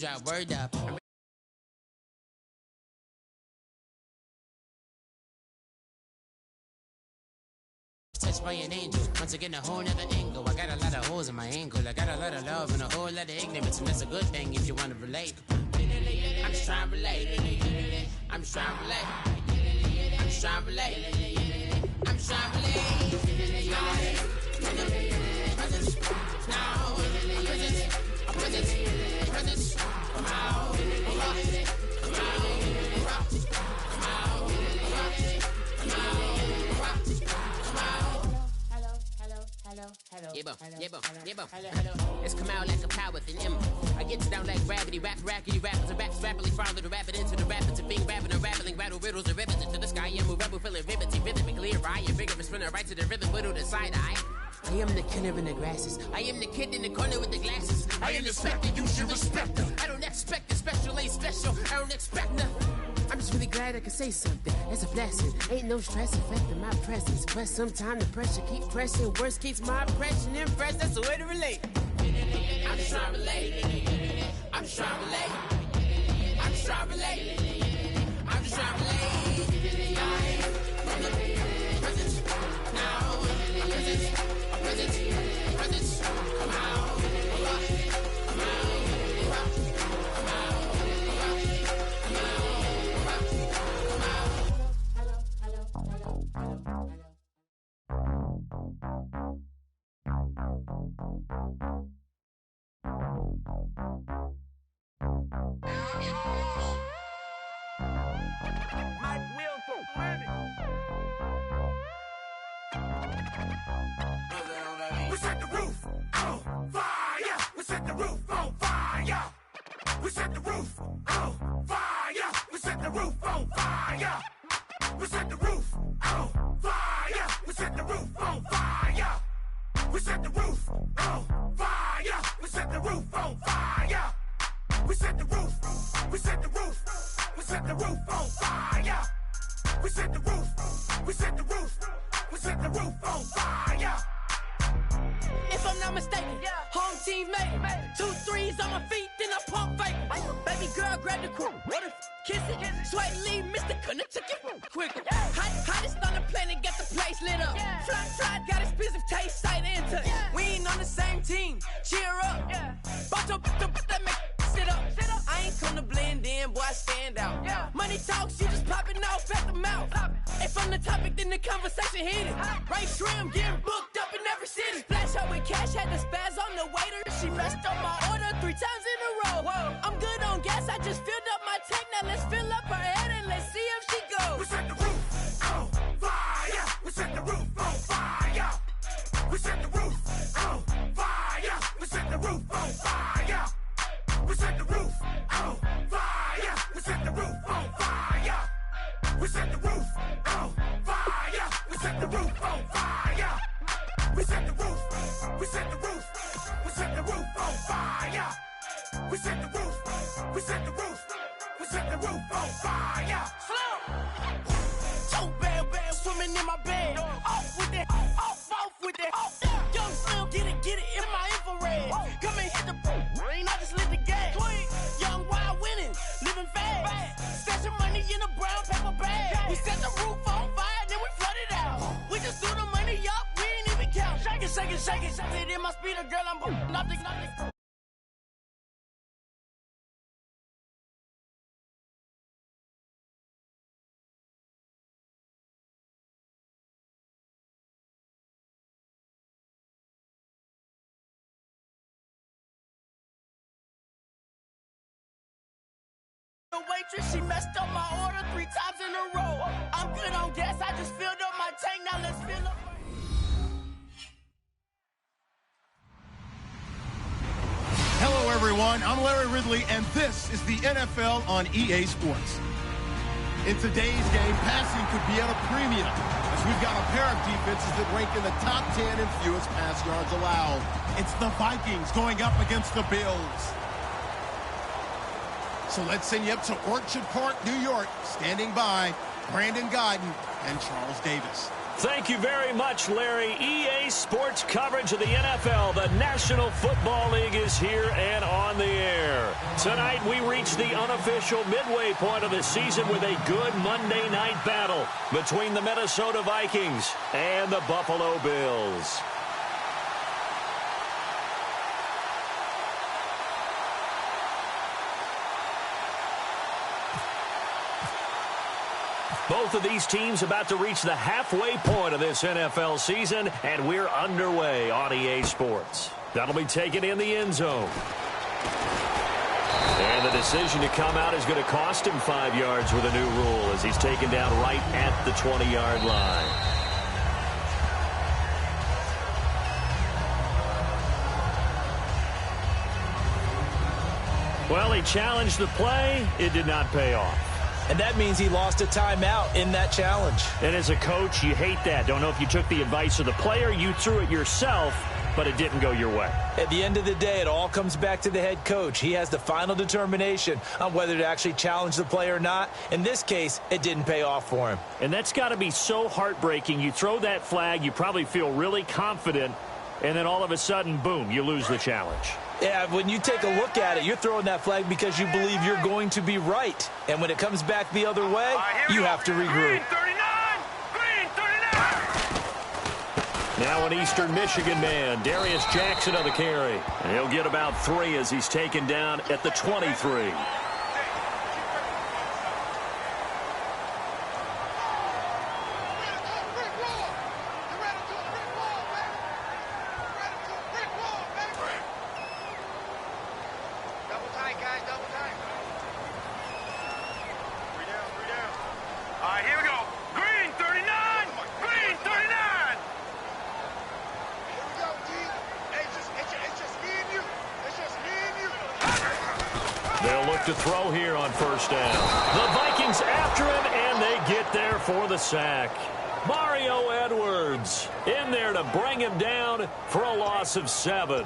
drop, word up. Touched by an angel, once again a whole nother angle. I got a lot of holes in my ankle. I got a lot of love and a whole lot of ignorance, and that's a good thing if you want to relate. I'm just trying to relate. I'm just trying to relate. I'm just trying to relate. I'm just trying to relate. Presence, now, presence, come out, come It's come out like a power within him. I get down like gravity, rackety rappers and raps rapidly follow the rapid into the rapids and being rapping and rattling, rattle riddles and rivets into the sky. I'm a rebel feeling rhythmically right and vigorous, spinner right to the rhythm, widow the side eye. I am the killer in the grasses. I am the kid in the corner with the glasses. I am the specter, you should respect them. I don't expect the special, ain't special. I don't expect nothing. I'm just really glad I can say something. That's a blessing. Ain't no stress affecting my presence. But sometimes the pressure keep pressing. Worst keeps my impression impressed. That's the way to relate. I'm just trying to relate. I'm just trying to relate. I'm just trying to relate. I'm just trying to relate. Presence, now, presence, come out, come out, come We set the roof on fire. We set the roof on fire. We set the roof on fire. We set the roof on fire. We set the roof on fire. We set the roof on fire. We set the roof on fire. We set the roof on fire. We set the roof. We set the roof. We set the roof on fire. We set the roof. We set the roof. We set the roof on fire. If I'm not mistaken, home team made it. 2 3s on my feet, then I pump fake. Baby girl, grab the crew. What if kiss it? Sweat leave, Mr. Couldn't took it quicker. Hottest on the planet, get the place lit up. Fly, got expensive taste, sight into. We ain't on the same team. Cheer up. Bunch of that make sit up. I ain't come to blend in, boy, I stand out. Money talks, you just popping off at the mouth. If I'm the topic, then the conversation heated. Right shrimp, getting booked up in every city. Splash out with cash, had the spaz on the waiter. She messed up my order 3 times in a row. I'm good on gas, I just filled up my tank. Now let's fill up her head and let's see if she goes. We set the roof on fire. We set the roof on fire. We set the roof on fire. We set the roof on fire. We set the roof on fire. We set the roof on fire. We set the roof on fire. We set the roof on fire. We set the roof. We set the roof. We set the roof on fire. We set the roof. We set the roof. We set the roof on fire. So bad, swimming in my bed. Off with it, off with it. Young Slim, get it in my infrared. Come and hit the rain, I just lit the gas. Young wild winning, living fast. Stashing money in a brown paper bag. We set the roof on fire, then we flood it out. We just threw the money up, we ain't even count. Shake it. It in my speeder, girl, I'm nothing. The waitress, she messed up my order 3 times in a row. I'm good on gas, I just filled up my tank, now let's fill up. Hello, everyone. I'm Larry Ridley, and this is the NFL on EA Sports. In today's game, passing could be at a premium, as we've got a pair of defenses that rank in the top 10 in fewest pass yards allowed. It's the Vikings going up against the Bills. So let's send you up to Orchard Park, New York. Standing by, Brandon Godden and Charles Davis. Thank you very much, Larry. EA Sports coverage of the NFL. The National Football League is here and on the air. Tonight, we reach the unofficial midway point of the season with a good Monday night battle between the Minnesota Vikings and the Buffalo Bills. Both of these teams about to reach the halfway point of this NFL season, and we're underway on EA Sports. That'll be taken in the end zone. And the decision to come out is going to cost him 5 yards with a new rule as he's taken down right at the 20-yard line. Well, he challenged the play. It did not pay off. And that means he lost a timeout in that challenge. And as a coach, you hate that. Don't know if you took the advice of the player, you threw it yourself, but it didn't go your way. At the end of the day, it all comes back to the head coach. He has the final determination on whether to actually challenge the play or not. In this case, it didn't pay off for him. And that's got to be so heartbreaking. You throw that flag, you probably feel really confident, and then all of a sudden, boom, you lose the challenge. Yeah, when you take a look at it, you're throwing that flag because you believe you're going to be right. And when it comes back the other way, you have to regroup. Green 39! Now an Eastern Michigan man, Darius Jackson on the carry. And he'll get about 3 as he's taken down at the 23. To throw here on first down. The Vikings after him, and they get there for the sack. Mario Edwards in there to bring him down for a loss of 7.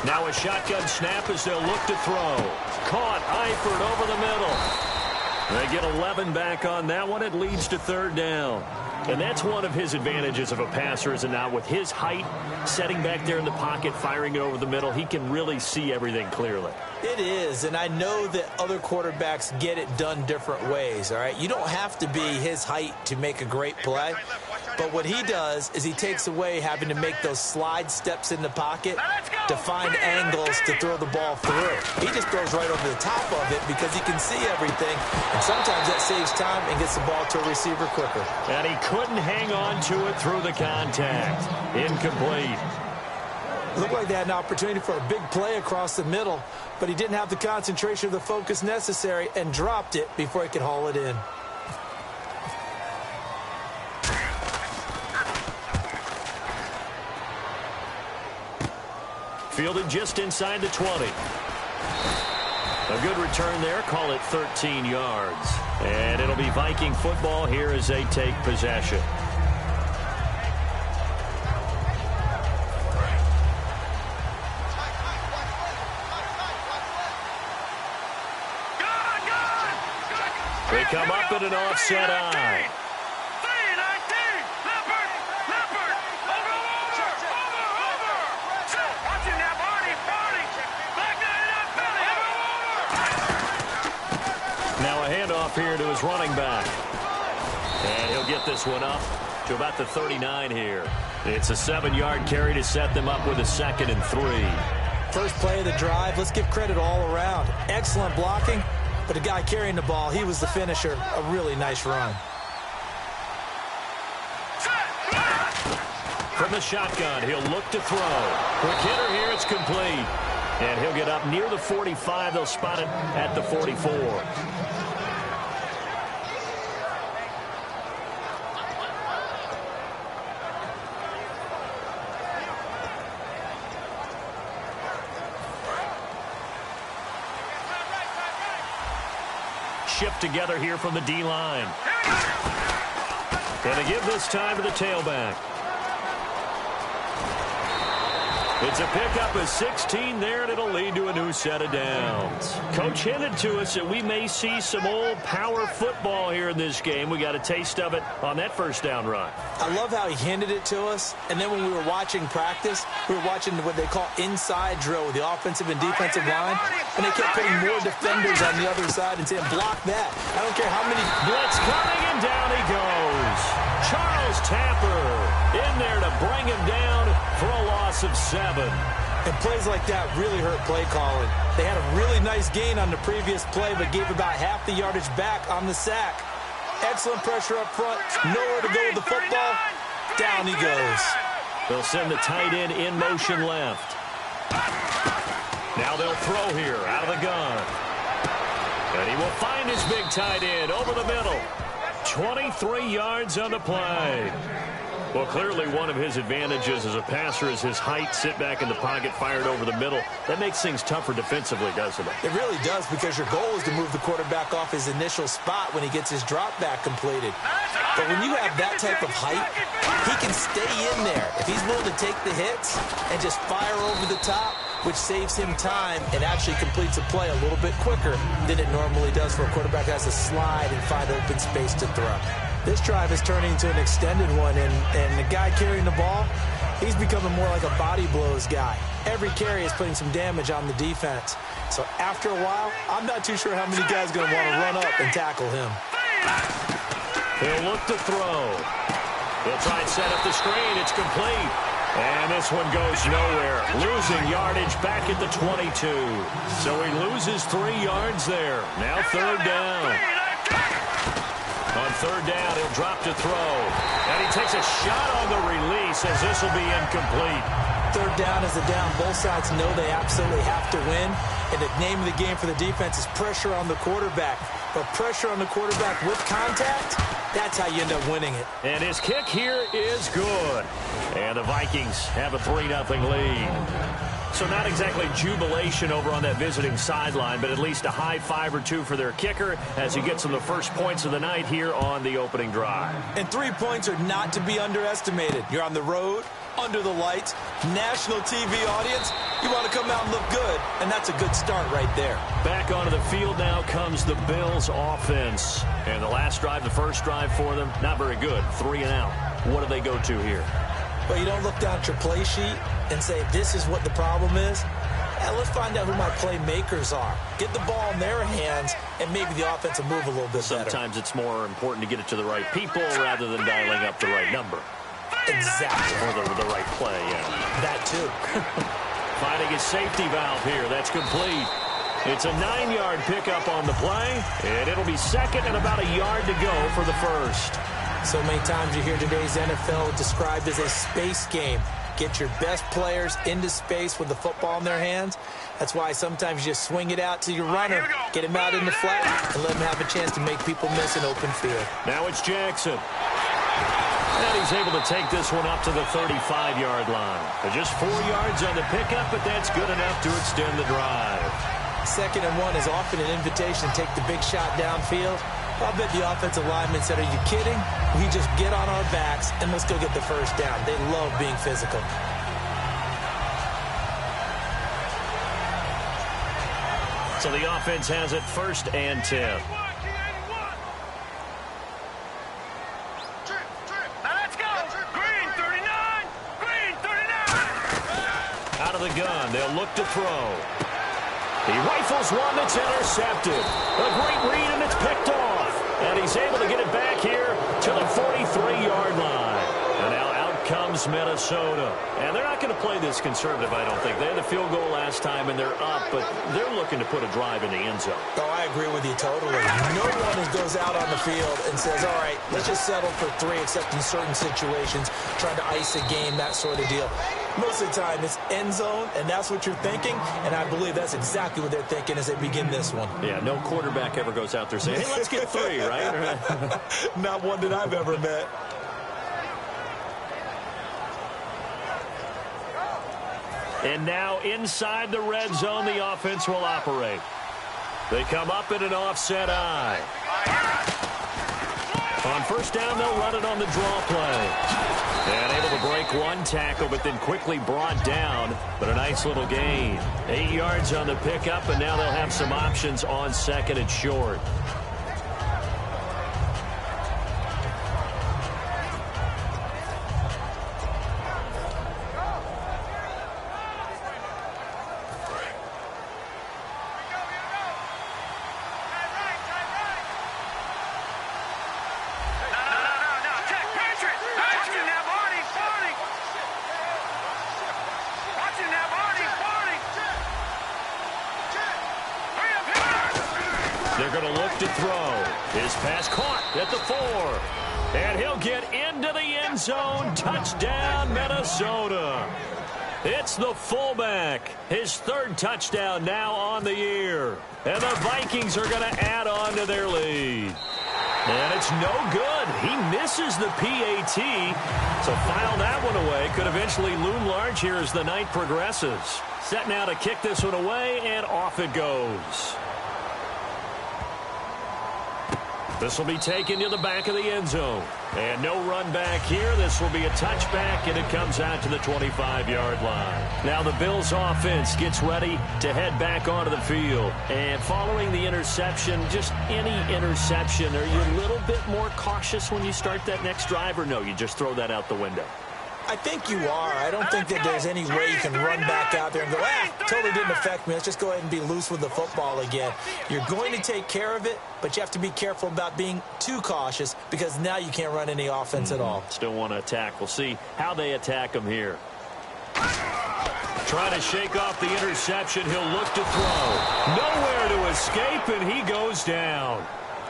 Now a shotgun snap as they'll look to throw. Caught Eifert over the middle. They get 11 back on that one. It leads to 3rd down. And that's one of his advantages of a passer, is it not? With his height, setting back there in the pocket, firing it over the middle, he can really see everything clearly. It is, and I know that other quarterbacks get it done different ways, all right? You don't have to be his height to make a great play, but what he does is he takes away having to make those slide steps in the pocket to find angles to throw the ball through. He just throws right over the top of it because he can see everything, and sometimes that saves time and gets the ball to a receiver quicker. And he couldn't hang on to it through the contact. Incomplete. Looked like they had an opportunity for a big play across the middle, but he didn't have the concentration or the focus necessary and dropped it before he could haul it in. Fielded just inside the 20. A good return there. Call it 13 yards. And it'll be Viking football here as they take possession. They come up in an offset eye. Now a handoff here to his running back. And he'll get this one up to about the 39 here. It's a 7-yard carry to set them up with a 2nd and 3. First play of the drive, let's give credit all around. Excellent blocking, but the guy carrying the ball, he was the finisher. A really nice run. From the shotgun, he'll look to throw. Quick hitter here, it's complete. And he'll get up near the 45. They'll spot it at the 44. shift together here from the D-line. And they give this time to the tailback. It's a pickup of 16 there, and it'll lead to a new set of downs. Coach hinted to us that we may see some old power football here in this game. We got a taste of it on that first down run. I love how he hinted it to us, and then when we were watching practice, we were watching what they call inside drill with the offensive and defensive line, and they kept putting more defenders on the other side and saying, block that. I don't care how many. Blitz coming, and down he goes. Charles Tapper in there to bring him down for a loss of 7. And plays like that really hurt play calling. They had a really nice gain on the previous play, but gave about half the yardage back on the sack. Excellent pressure up front. Nowhere to go with the football. Down he goes. They'll send the tight end in motion left. Now they'll throw here out of the gun. And he will find his big tight end over the middle. 23 yards on the play. Well, clearly one of his advantages as a passer is his height. Sit back in the pocket, fired over the middle. That makes things tougher defensively, doesn't it? It really does, because your goal is to move the quarterback off his initial spot when he gets his drop back completed. But when you have that type of height, he can stay in there. If he's willing to take the hits and just fire over the top, which saves him time and actually completes a play a little bit quicker than it normally does for a quarterback that has to slide and find open space to throw. This drive is turning into an extended one, and the guy carrying the ball, he's becoming more like a body blows guy. Every carry is putting some damage on the defense. So after a while, I'm not too sure how many guys are going to want to run up and tackle him. He'll look to throw. He'll try and set up the screen. It's complete. And this one goes nowhere. Losing yardage back at the 22. So he loses 3 yards there. Now third down. On third down, he'll drop to throw. And he takes a shot on the release as this will be incomplete. Third down is a down. Both sides know they absolutely have to win. And the name of the game for the defense is pressure on the quarterback. But pressure on the quarterback with contact, that's how you end up winning it. And his kick here is good. And the Vikings have a 3-0 lead. So not exactly jubilation over on that visiting sideline, but at least a high 5 or 2 for their kicker as he gets them the first points of the night here on the opening drive. And 3 points are not to be underestimated. You're on the road, under the lights, national TV audience. You want to come out and look good, and that's a good start right there. Back onto the field now comes the Bills offense. And the last drive, the first drive for them, not very good. 3 and out. What do they go to here? Well, you don't look down at your play sheet and say, this is what the problem is. Let's find out who my playmakers are. Get the ball in their hands, and maybe the offense will move a little bit better. Sometimes it's more important to get it to the right people rather than dialing up the right number. Exactly. Or the right play, yeah. That too. Finding his safety valve here. That's complete. It's a 9-yard pickup on the play, and it'll be second and about a yard to go for the first. So many times you hear today's NFL described as a space game. Get your best players into space with the football in their hands. That's why sometimes you just swing it out to your runner, get him out in the flat, and let him have a chance to make people miss an open field. Now it's Jackson. And he's able to take this one up to the 35-yard line. Just 4 yards on the pickup, but that's good enough to extend the drive. 2nd and 1 is often an invitation to take the big shot downfield. I'll bet the offensive lineman said, are you kidding? We just get on our backs and let's go get the first down. They love being physical. So the offense has it 1st and 10. Out of the gun, they'll look to throw. He rifles one that's intercepted. A great read, and it's picked off. And he's able to get it back here to the 43-yard line. And now out comes Minnesota. And they're not going to play this conservative, I don't think. They had the field goal last time, and they're up, but they're looking to put a drive in the end zone. Oh, I agree with you totally. No one goes out on the field and says, all right, let's just settle for 3, except in certain situations, trying to ice a game, that sort of deal. Most of the time, it's end zone, and that's what you're thinking, and I believe that's exactly what they're thinking as they begin this one. Yeah, no quarterback ever goes out there saying, hey, let's get 3, right? Not one that I've ever met. And now inside the red zone, the offense will operate. They come up in an offset eye. On first down, they'll run it on the draw play. And able to break one tackle, but then quickly brought down. But a nice little gain. 8 yards on the pickup, and now they'll have some options on second and short. They're going to look to throw. His pass caught at the 4. And he'll get into the end zone. Touchdown, Minnesota. It's the fullback. His 3rd touchdown now on the year. And the Vikings are going to add on to their lead. And it's no good. He misses the PAT. So file that one away. Could eventually loom large here as the night progresses. Set now to kick this one away, and off it goes. This will be taken to the back of the end zone. And no run back here. This will be a touchback, and it comes out to the 25-yard line. Now the Bills offense gets ready to head back onto the field. And following the interception, just any interception, are you a little bit more cautious when you start that next drive, or no, you just throw that out the window? I think you are. I don't think that there's any way you can run back out there and go, totally didn't affect me. Let's just go ahead and be loose with the football again. You're going to take care of it, but you have to be careful about being too cautious because now you can't run any offense at all. Still want to attack. We'll see how they attack him here. Trying to shake off the interception. He'll look to throw. Nowhere to escape, and he goes down.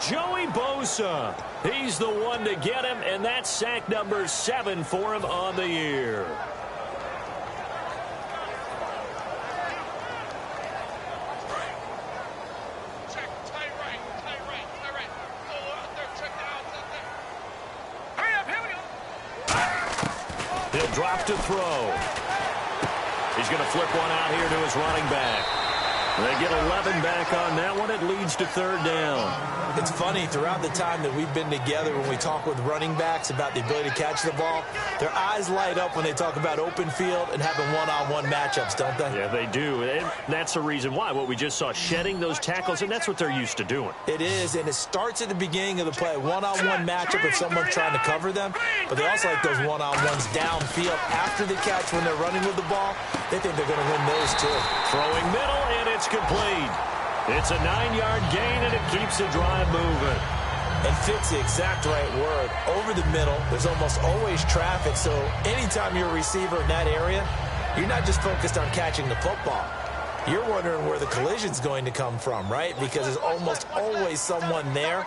Joey Bosa. He's the one to get him, and that's sack number 7 for him on the year. He'll drop to throw. He's going to flip one out here to his running back. They get 11 back on that one. It leads to 3rd down. It's funny, throughout the time that we've been together, when we talk with running backs about the ability to catch the ball, their eyes light up when they talk about open field and having one-on-one matchups, don't they? Yeah, they do. And that's the reason why. What we just saw, shedding those tackles, and that's what they're used to doing. It is, and it starts at the beginning of the play. One-on-one matchup if someone's trying to cover them, but they also like those one-on-ones downfield after the catch when they're running with the ball. They think they're going to win those, too. Throwing middle, and it's complete. It's a 9-yard gain, and it keeps the drive moving. And fits the exact right word. Over the middle, there's almost always traffic, so anytime you're a receiver in that area, you're not just focused on catching the football. You're wondering where the collision's going to come from, right? Because there's almost always someone there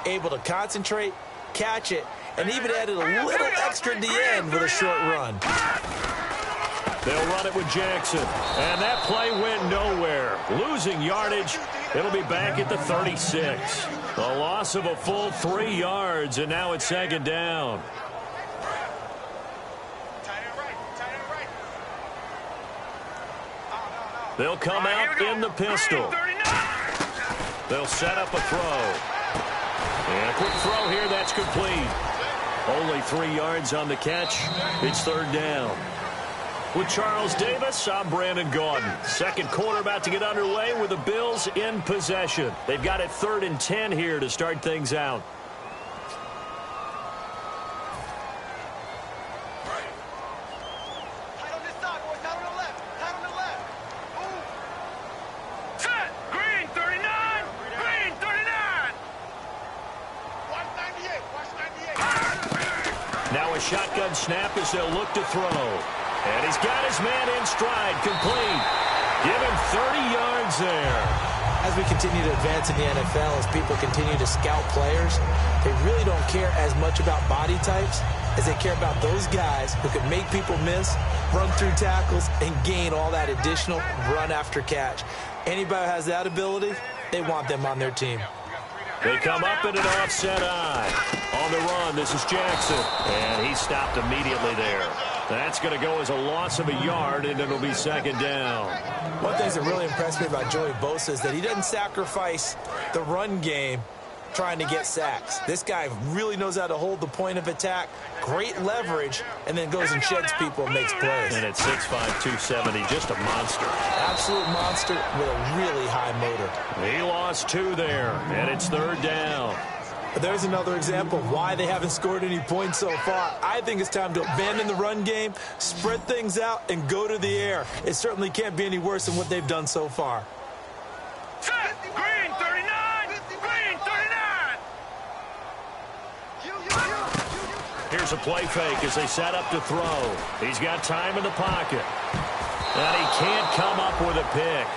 able to concentrate, catch it, and even added a little extra at the end with a short run. They'll run it with Jackson. And that play went nowhere. Losing yardage. It'll be back at the 36. A loss of a full 3 yards, and now it's 2nd down. They'll come out in the pistol. They'll set up a throw. And a quick throw here. That's complete. Only 3 yards on the catch. It's 3rd down. With Charles Davis, I'm Brandon Gaudin. Second quarter about to get underway with the Bills in possession. They've got it 3rd and 10 here to start things out. Tight on this side, boys. Tight on the left. Tight on the left. Move. Set. Green 39. Green 39. Watch 98. Watch 98. Now a shotgun snap as they'll look to throw. And he's got his man in stride, complete. Give him 30 yards there. As we continue to advance in the NFL, as people continue to scout players, they really don't care as much about body types as they care about those guys who can make people miss, run through tackles, and gain all that additional run after catch. Anybody who has that ability, they want them on their team. They come up in an offset eye. On the run, this is Jackson. And he stopped immediately there. That's going to go as a loss of a yard, and it'll be second down. One thing that really impressed me about Joey Bosa is that he doesn't sacrifice the run game trying to get sacks. This guy really knows how to hold the point of attack, great leverage, and then goes and sheds people and makes plays. And at 6'5", 270, just a monster. Absolute monster with a really high motor. He lost 2 there, and it's third down. There's another example of why they haven't scored any points so far. I think it's time to abandon the run game, spread things out, and go to the air. It certainly can't be any worse than what they've done so far. Set! Green 39! Green 39! Here's a play fake as they set up to throw. He's got time in the pocket. And he can't come up with a pick.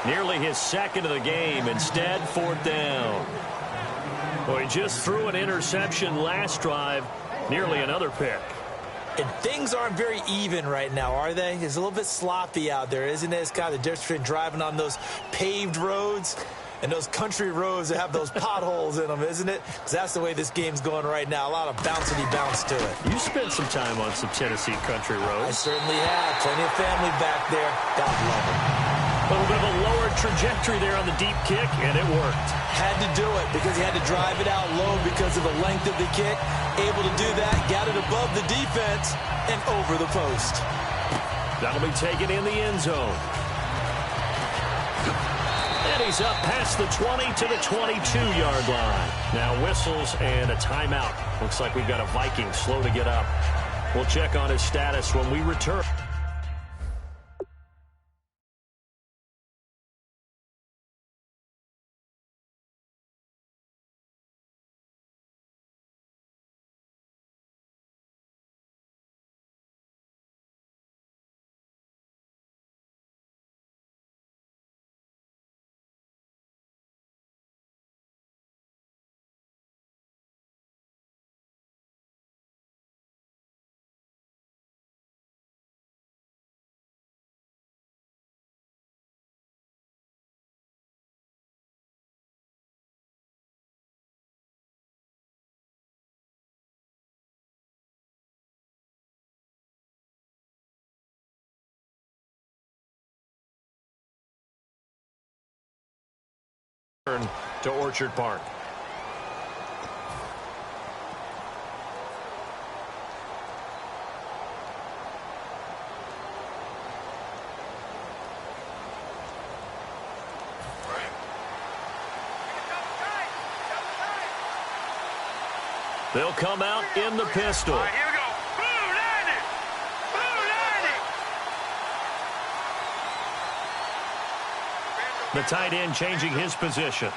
Nearly his second of the game. Instead, fourth down. Well, he just threw an interception last drive, nearly another pick. And things aren't very even right now, are they? It's a little bit sloppy out there, isn't it? It's kind of the difference between driving on those paved roads and those country roads that have those potholes in them, isn't it? Because that's the way this game's going right now. A lot of bouncy bounce to it. You spent some time on some Tennessee country roads. I certainly have. Plenty of family back there. God love it. A little bit of a lower trajectory there on the deep kick, and it worked. Had to do it because he had to drive it out low because of the length of the kick. Able to do that, got it above the defense and over the post. That'll be taken in the end zone. And he's up past the 20 to the 22-yard line. Now whistles and a timeout. Looks like we've got a Viking slow to get up. We'll check on his status when we return. To Orchard Park. They'll come out in the pistol. All right, here we go. Blue 90! Blue 90! The tight end changing his position.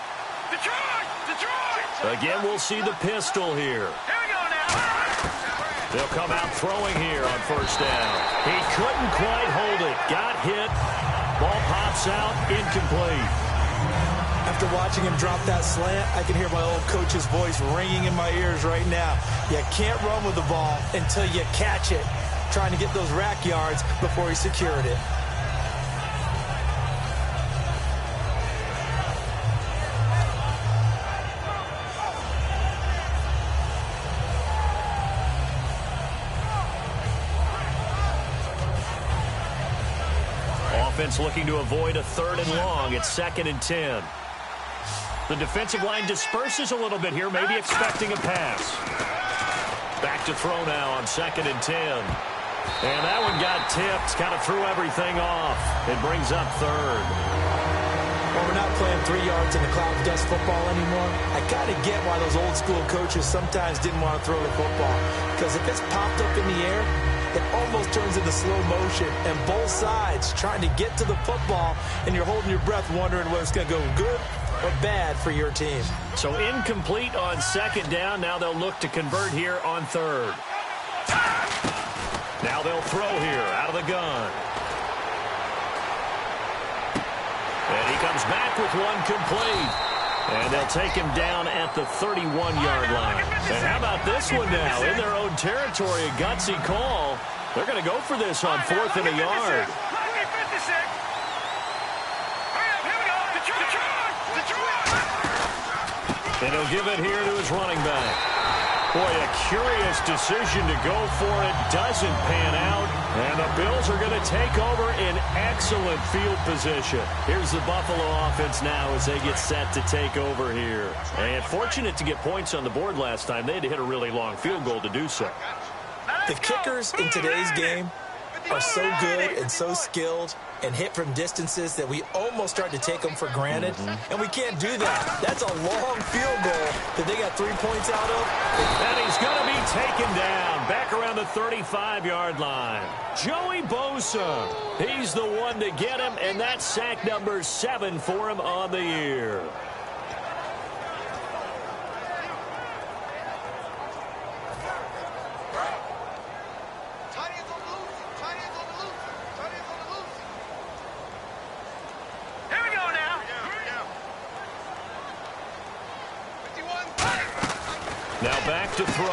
Detroit! Detroit! Again, we'll see the pistol here. Here we go now. They'll come out throwing here on first down. He couldn't quite hold it. Got hit. Ball pops out. Incomplete. After watching him drop that slant, I can hear my old coach's voice ringing in my ears right now. You can't run with the ball until you catch it. Trying to get those rack yards before he secured it. Offense looking to avoid a 3rd and long. It's 2nd and 10. The defensive line disperses a little bit here, maybe expecting a pass. Back to throw now on 2nd and 10. And that one got tipped, kind of threw everything off. It brings up 3rd. Well, we're not playing 3 yards in the cloud of dust football anymore. I kind of get why those old school coaches sometimes didn't want to throw the football. Because if it's popped up in the air, it almost turns into slow motion. And both sides trying to get to the football, and you're holding your breath wondering whether it's going to go good or bad for your team. So incomplete on 2nd down. Now they'll look to convert here on 3rd. Now they'll throw here out of the gun. And he comes back with one complete. And they'll take him down at the 31-yard line. And how about this one now? In their own territory, a gutsy call. They're going to go for this on 4th and a yard. And he'll give it here to his running back. Boy, a curious decision to go for it. Doesn't pan out. And the Bills are going to take over in excellent field position. Here's the Buffalo offense now as they get set to take over here. And fortunate to get points on the board last time. They had to hit a really long field goal to do so. The kickers in today's game are so good and so skilled and hit from distances that we almost start to take them for granted. And we can't do that. That's a long field goal that they got 3 points out of. And he's going to be taken down back around the 35-yard line. Joey Bosa, he's the one to get him, and that's sack number 7 for him on the year. Now back to throw.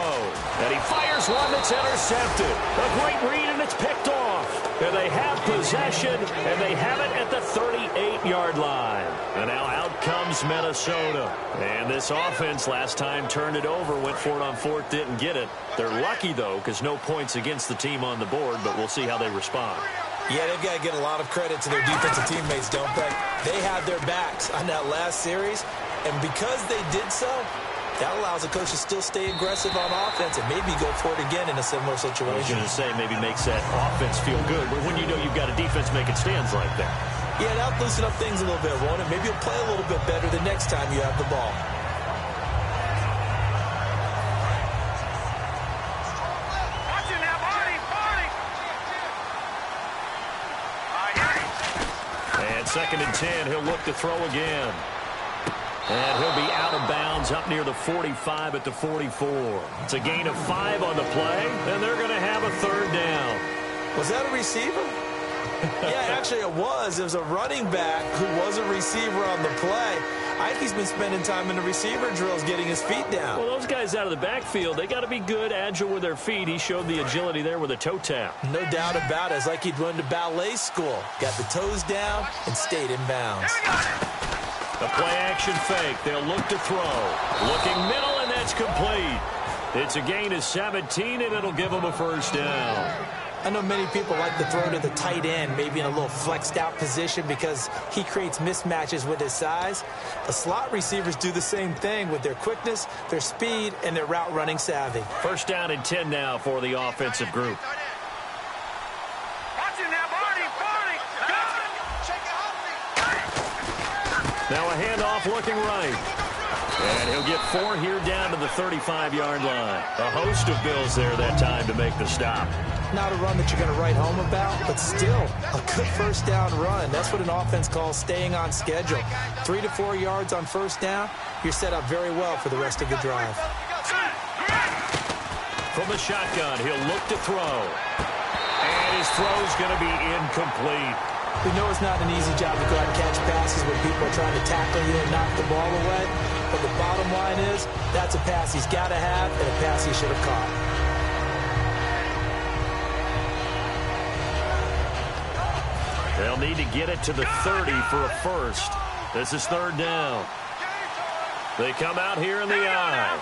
And he fires one that's intercepted. A great read, and it's picked off. And they have possession, and they have it at the 38-yard line. And now out comes Minnesota. And this offense last time turned it over, went for it on fourth, didn't get it. They're lucky, though, because no points against the team on the board, but we'll see how they respond. Yeah, they've got to get a lot of credit to their defensive teammates, don't they? They had their backs on that last series, and because they did so, that allows the coach to still stay aggressive on offense and maybe go for it again in a similar situation. I was going to say maybe makes that offense feel good, but when you know you've got a defense making stands like that. Yeah, that'll loosen up things a little bit, won't it? Maybe you'll play a little bit better the next time you have the ball. And 2nd and 10, he'll look to throw again. And he'll be out of bounds up near the 45 at the 44. It's a gain of 5 on the play, and they're going to have a 3rd down. Was that a receiver? Yeah, actually it was. It was a running back who was a receiver on the play. I think he's been spending time in the receiver drills getting his feet down. Well, those guys out of the backfield, they got to be good, agile with their feet. He showed the agility there with a toe tap. No doubt about it. It's like he'd run to ballet school. Got the toes down and stayed in bounds. A play-action fake. They'll look to throw. Looking middle, and that's complete. It's a gain of 17, and it'll give them a 1st down. I know many people like to throw to the tight end, maybe in a little flexed-out position because he creates mismatches with his size. The slot receivers do the same thing with their quickness, their speed, and their route-running savvy. 1st down and 10 now for the offensive group. Now a handoff looking right. And he'll get 4 here down to the 35-yard line. A host of Bills there that time to make the stop. Not a run that you're going to write home about, but still a good 1st down run. That's what an offense calls staying on schedule. 3 to 4 yards on 1st down, you're set up very well for the rest of the drive. From the shotgun, he'll look to throw. And his throw's going to be incomplete. We know it's not an easy job to go out and catch passes when people are trying to tackle you and knock the ball away. But the bottom line is, that's a pass he's got to have and a pass he should have caught. They'll need to get it to the 30 for a 1st. This is 3rd down. They come out here in the eye.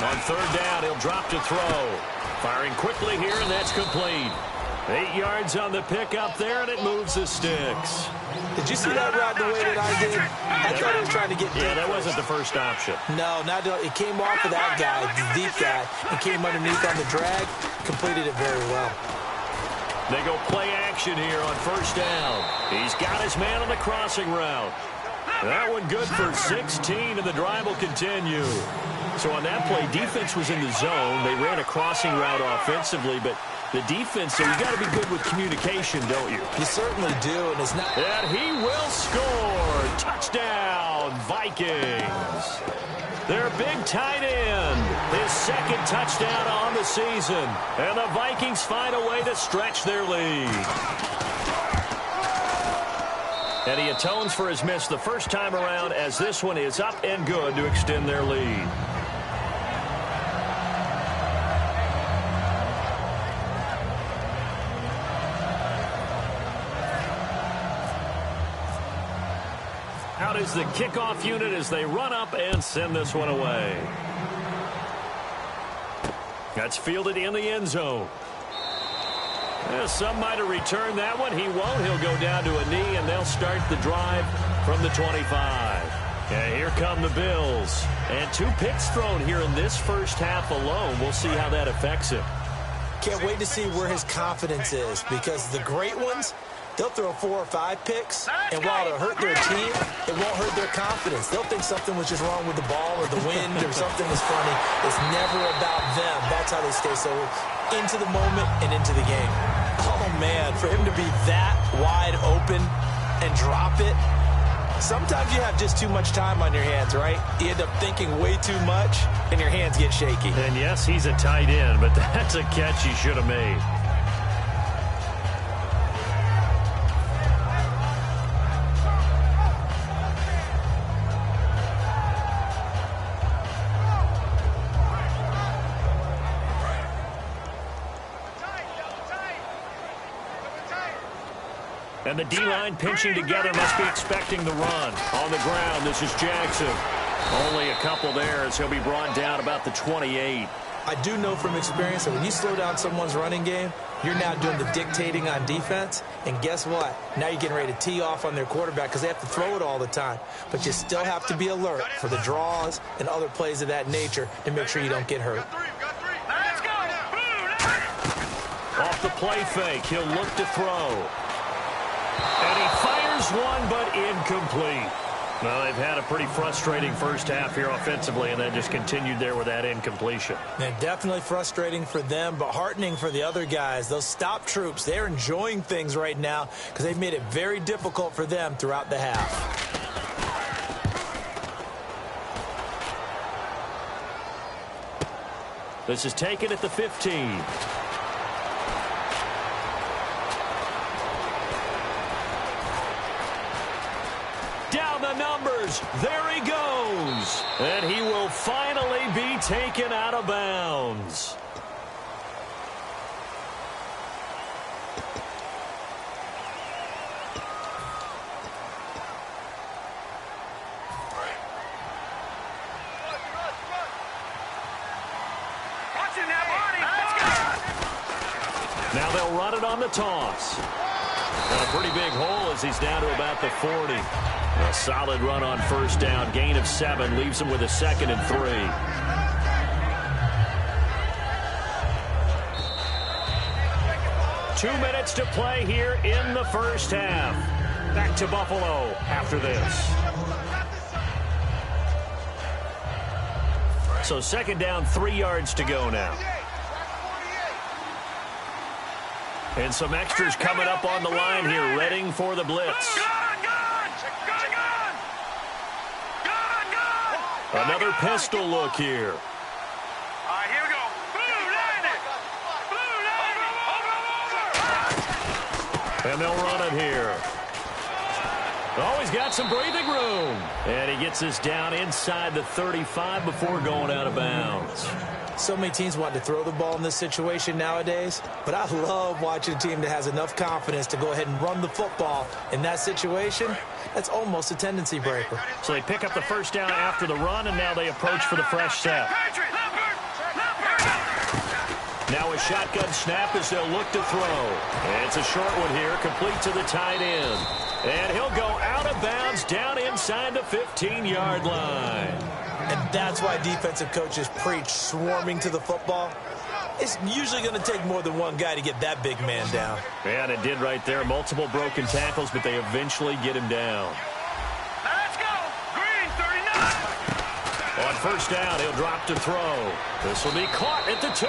On 3rd down, he'll drop to throw. Firing quickly here, and that's complete. 8 yards on the pickup there, and it moves the sticks. Did you see that route the way that I did? I thought he was trying to get deep. Yeah, that wasn't the first option. No, not it came off of that guy, the deep guy, and came underneath on the drag. Completed it very well. They go play action here on 1st down. He's got his man on the crossing route. That one good for 16, and the drive will continue. So on that play, defense was in the zone. They ran a crossing route offensively, but the defense, so you got to be good with communication, don't you? You certainly do, and it's not. And he will score. Touchdown, Vikings. Their big tight end, his 2nd touchdown on the season. And the Vikings find a way to stretch their lead. And he atones for his miss the first time around as this one is up and good to extend their lead. out is the kickoff unit as they run up and send this one away. That's fielded in the end zone. Some might have returned that one. He won't. He'll go down to a knee, and they'll start the drive from the 25. And here come the Bills. And 2 picks thrown here in this first half alone. We'll see how that affects him. Can't wait to see where his confidence is, because the great ones, they'll throw 4 or 5 picks, and while it'll hurt their team, it won't hurt their confidence. They'll think something was just wrong with the ball or the wind or something was funny. It's never about them. That's how they stay so into the moment and into the game. Oh, man, for him to be that wide open and drop it, sometimes you have just too much time on your hands, right? You end up thinking way too much, and your hands get shaky. And, yes, he's a tight end, but that's a catch he should have made. And the D-line pinching together, must be expecting the run. On the ground, this is Jackson. Only a couple there as he'll be brought down about the 28. I do know from experience that when you slow down someone's running game, you're now doing the dictating on defense. And guess what? Now you're getting ready to tee off on their quarterback because they have to throw it all the time. But you still have to be alert for the draws and other plays of that nature to make sure you don't get hurt. Off the play fake, he'll look to throw. And he fires one, but incomplete. Well, they've had a pretty frustrating first half here offensively, and then just continued there with that incompletion. And definitely frustrating for them, but heartening for the other guys. Those stop troops, they're enjoying things right now because they've made it very difficult for them throughout the half. This is taken at the 15. Down the numbers. There he goes. And he will finally be taken out of bounds. Now they'll run it on the toss. And a pretty big hole as he's down to about the 40. A solid run on first down. Gain of 7 leaves him with a 2nd and 3. Two minutes to play here in the first half. Back to Buffalo after this. So 2nd down, 3 yards to go now. And some extras coming up on the line here, readying for the blitz. Another pistol look here. All right, here we go. Blue landed. And they'll run it here. Oh, he's got some breathing room. And he gets this down inside the 35 before going out of bounds. So many teams want to throw the ball in this situation nowadays, but I love watching a team that has enough confidence to go ahead and run the football in that situation. That's almost a tendency breaker. So they pick up the first down after the run, and now they approach for the fresh set. Now a shotgun snap as they'll look to throw. And it's a short one here, complete to the tight end. And he'll go out of bounds down inside the 15-yard line. And that's why defensive coaches preach swarming to the football. It's usually going to take more than one guy to get that big man down. And it did right there. Multiple broken tackles, but they eventually get him down. Let's go. Green, 39. On first down, he'll drop to throw. This will be caught at the 2.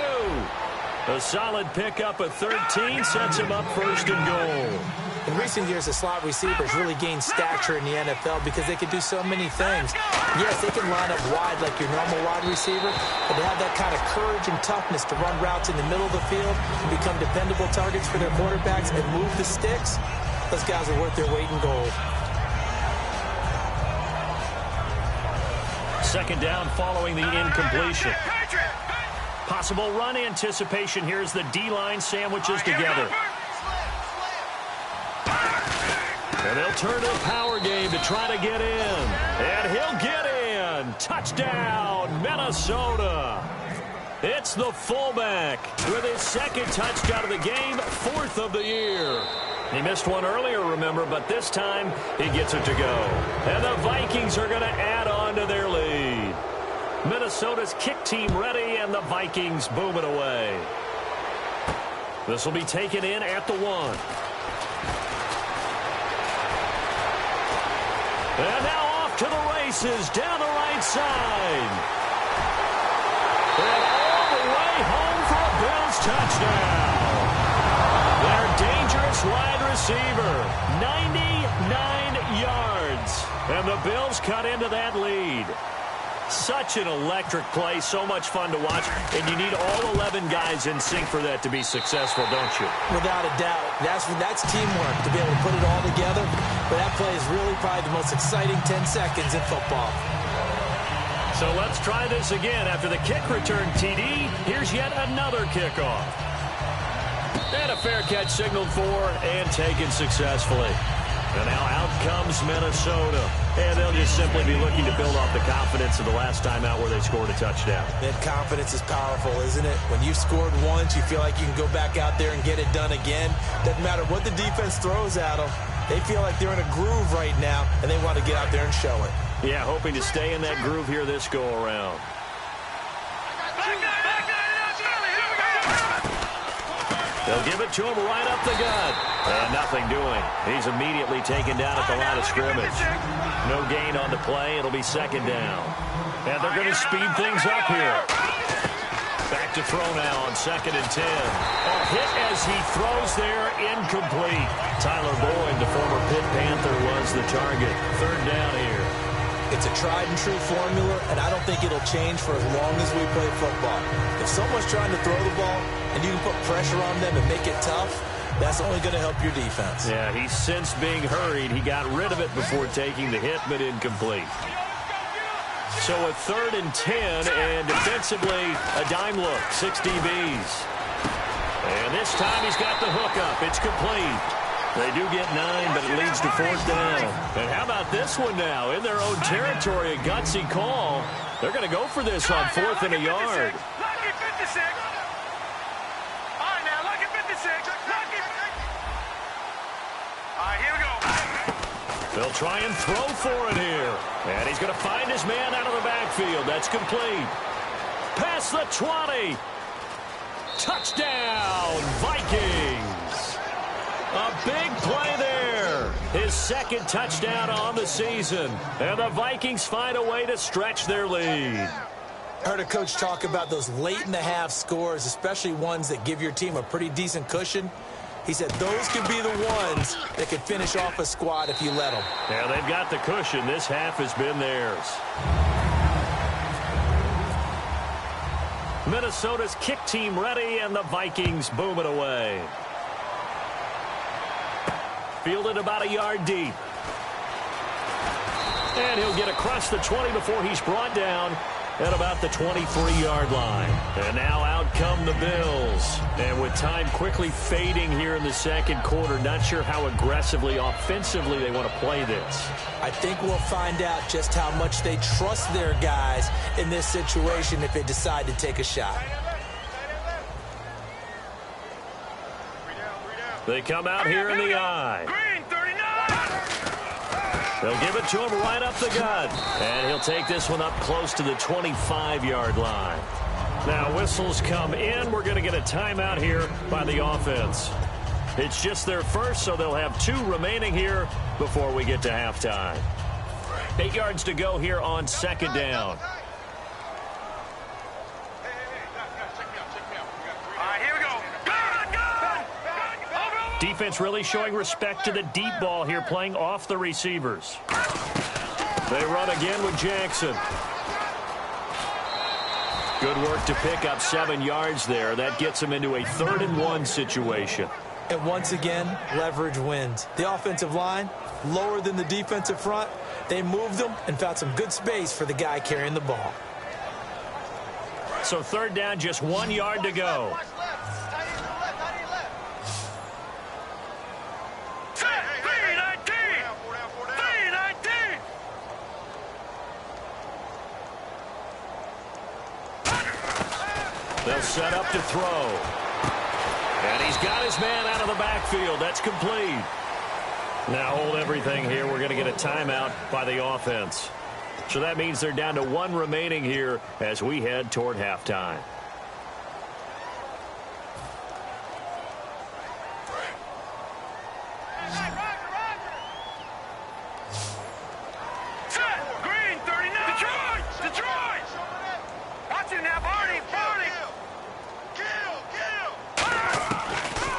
A solid pickup at 13 sets him up 1st and goal. In recent years, the slot receivers really gained stature in the NFL because they can do so many things. Yes, they can line up wide like your normal wide receiver, but they have that kind of courage and toughness to run routes in the middle of the field and become dependable targets for their quarterbacks and move the sticks. Those guys are worth their weight in gold. 2nd down following the incompletion. Possible run anticipation here as the D-line sandwiches together. And they'll turn to the power game to try to get in. And he'll get in. Touchdown, Minnesota. It's the fullback with his second touchdown of the game, 4th of the year. He missed one earlier, remember, but this time he gets it to go. And the Vikings are going to add on to their lead. Minnesota's kick team ready, and the Vikings boom it away. This will be taken in at the 1. And now off to the races down the right side. And all the way home for a Bills touchdown. Their dangerous wide receiver, 99 yards. And the Bills cut into that lead. Such an electric play, so much fun to watch, and you need all 11 guys in sync for that to be successful, don't you? Without a doubt. That's teamwork to be able to put it all together, but that play is really probably the most exciting 10 seconds in football. So let's try this again. After the kick return TD, here's yet another kickoff. And a fair catch signaled for and taken successfully. And now out comes Minnesota. And they'll just simply be looking to build off the confidence of the last time out where they scored a touchdown. That confidence is powerful, isn't it? When you've scored once, you feel like you can go back out there and get it done again. Doesn't matter what the defense throws at them. They feel like they're in a groove right now, and they want to get out there and show it. Yeah, hoping to stay in that groove here this go-around. They'll give it to him right up the gut. And nothing doing. He's immediately taken down at the line of scrimmage. No gain on the play. It'll be second down. And they're going to speed things up here. Back to throw now on 2nd and 10. A hit as he throws there, incomplete. Tyler Boyd, the former Pitt Panther, was the target. 3rd down here. It's a tried-and-true formula, and I don't think it'll change for as long as we play football. If someone's trying to throw the ball and you can put pressure on them and make it tough, that's only going to help your defense. Yeah, he's since being hurried. He got rid of it before taking the hit, but incomplete. So a 3rd and 10, and defensively, a dime look, 6 DBs. And this time he's got the hook up. It's complete. They do get 9, but it leads to 4th down. And how about this one now? In their own territory, a gutsy call. They're going to go for this on 4th and a yard. Lucky 56. All right, now, lucky 56. Lucky. All right, here we go. They'll try and throw for it here. And he's going to find his man out of the backfield. That's complete. Past the 20. Touchdown, Vikings. A big play there. His 2nd touchdown on the season. And the Vikings find a way to stretch their lead. I heard a coach talk about those late-in-the-half scores, especially ones that give your team a pretty decent cushion. He said those could be the ones that could finish off a squad if you let them. Yeah, they've got the cushion. This half has been theirs. Minnesota's kick team ready, and the Vikings boom it away. Fielded about a yard deep. And he'll get across the 20 before he's brought down at about the 23-yard line. And now out come the Bills. And with time quickly fading here in the 2nd quarter, not sure how aggressively, offensively they want to play this. I think we'll find out just how much they trust their guys in this situation if they decide to take a shot. They come out here in the eye. Green, 39. They'll give it to him right up the gut. And he'll take this one up close to the 25-yard line. Now whistles come in. We're going to get a timeout here by the offense. It's just their first, so they'll have 2 remaining here before we get to halftime. 8 yards to go here on 2nd down. Defense really showing respect to the deep ball here, playing off the receivers. They run again with Jackson. Good work to pick up 7 yards there. That gets him into a 3rd and 1 situation. And once again, leverage wins. The offensive line, lower than the defensive front. They moved them and found some good space for the guy carrying the ball. So 3rd down, just 1 yard to go. They'll set up to throw. And he's got his man out of the backfield. That's complete. Now hold everything here. We're going to get a timeout by the offense. So that means they're down to 1 remaining here as we head toward halftime. Green, 39. Detroit. Watch it now, Barney.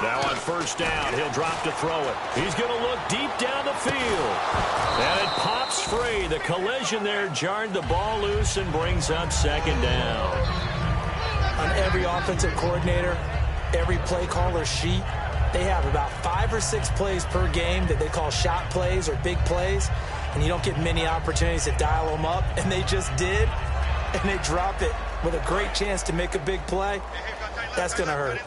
Now on first down, he'll drop to throw it. He's going to look deep down the field. And it pops free. The collision there jarred the ball loose and brings up second down. On every offensive coordinator, every play caller sheet, they have about 5 or 6 plays per game that they call shot plays or big plays, and you don't get many opportunities to dial them up, and they just did, and they drop it with a great chance to make a big play. That's going to hurt.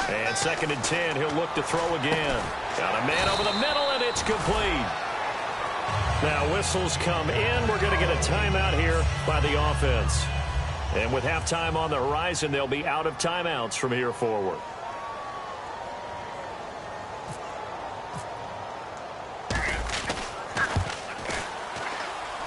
And 2nd and 10, he'll look to throw again. Got a man over the middle, and it's complete. Now whistles come in. We're going to get a timeout here by the offense. And with halftime on the horizon, they'll be out of timeouts from here forward.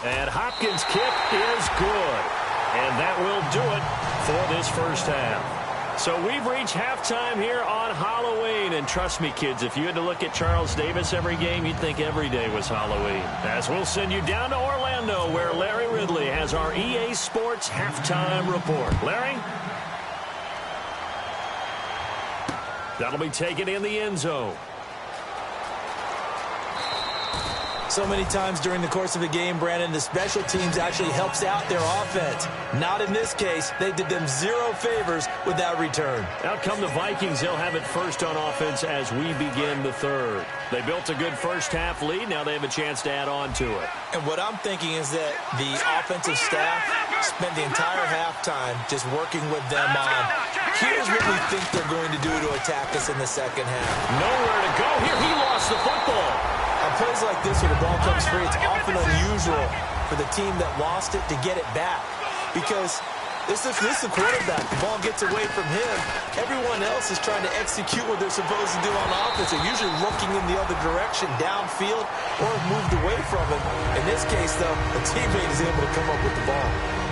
And Hopkins' kick is good. And that will do it for this first half. So we've reached halftime here on Halloween. And trust me, kids, if you had to look at Charles Davis every game, you'd think every day was Halloween. As we'll send you down to Orlando, where Larry Ridley has our EA Sports halftime report. Larry? That'll be taken in the end zone. So many times during the course of a game, Brandon, the special teams actually helps out their offense. Not in this case. They did them 0 favors with that return. Out come the Vikings. They'll have it first on offense as we begin the third. They built a good first half lead. Now they have a chance to add on to it. And what I'm thinking is that the offensive staff spent the entire halftime just working with them on, here's what we think they're going to do to attack us in the second half. Nowhere to go here. He lost the football. On plays like this where the ball comes free, it's often unusual for the team that lost it to get it back. Because this is the quarterback. The ball gets away from him. Everyone else is trying to execute what they're supposed to do on offense. They're usually looking in the other direction, downfield, or have moved away from him. In this case, though, the teammate is able to come up with the ball.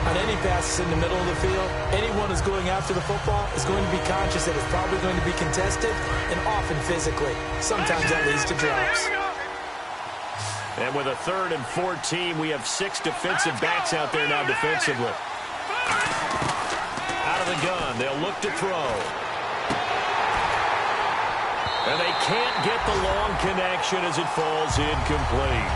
On any passes in the middle of the field, anyone who's going after the football is going to be conscious that it's probably going to be contested, and often physically. Sometimes that leads to drops. And with a 3rd and 14, we have 6 defensive backs out there now defensively. Out of the gun, they'll look to throw. And they can't get the long connection as it falls incomplete.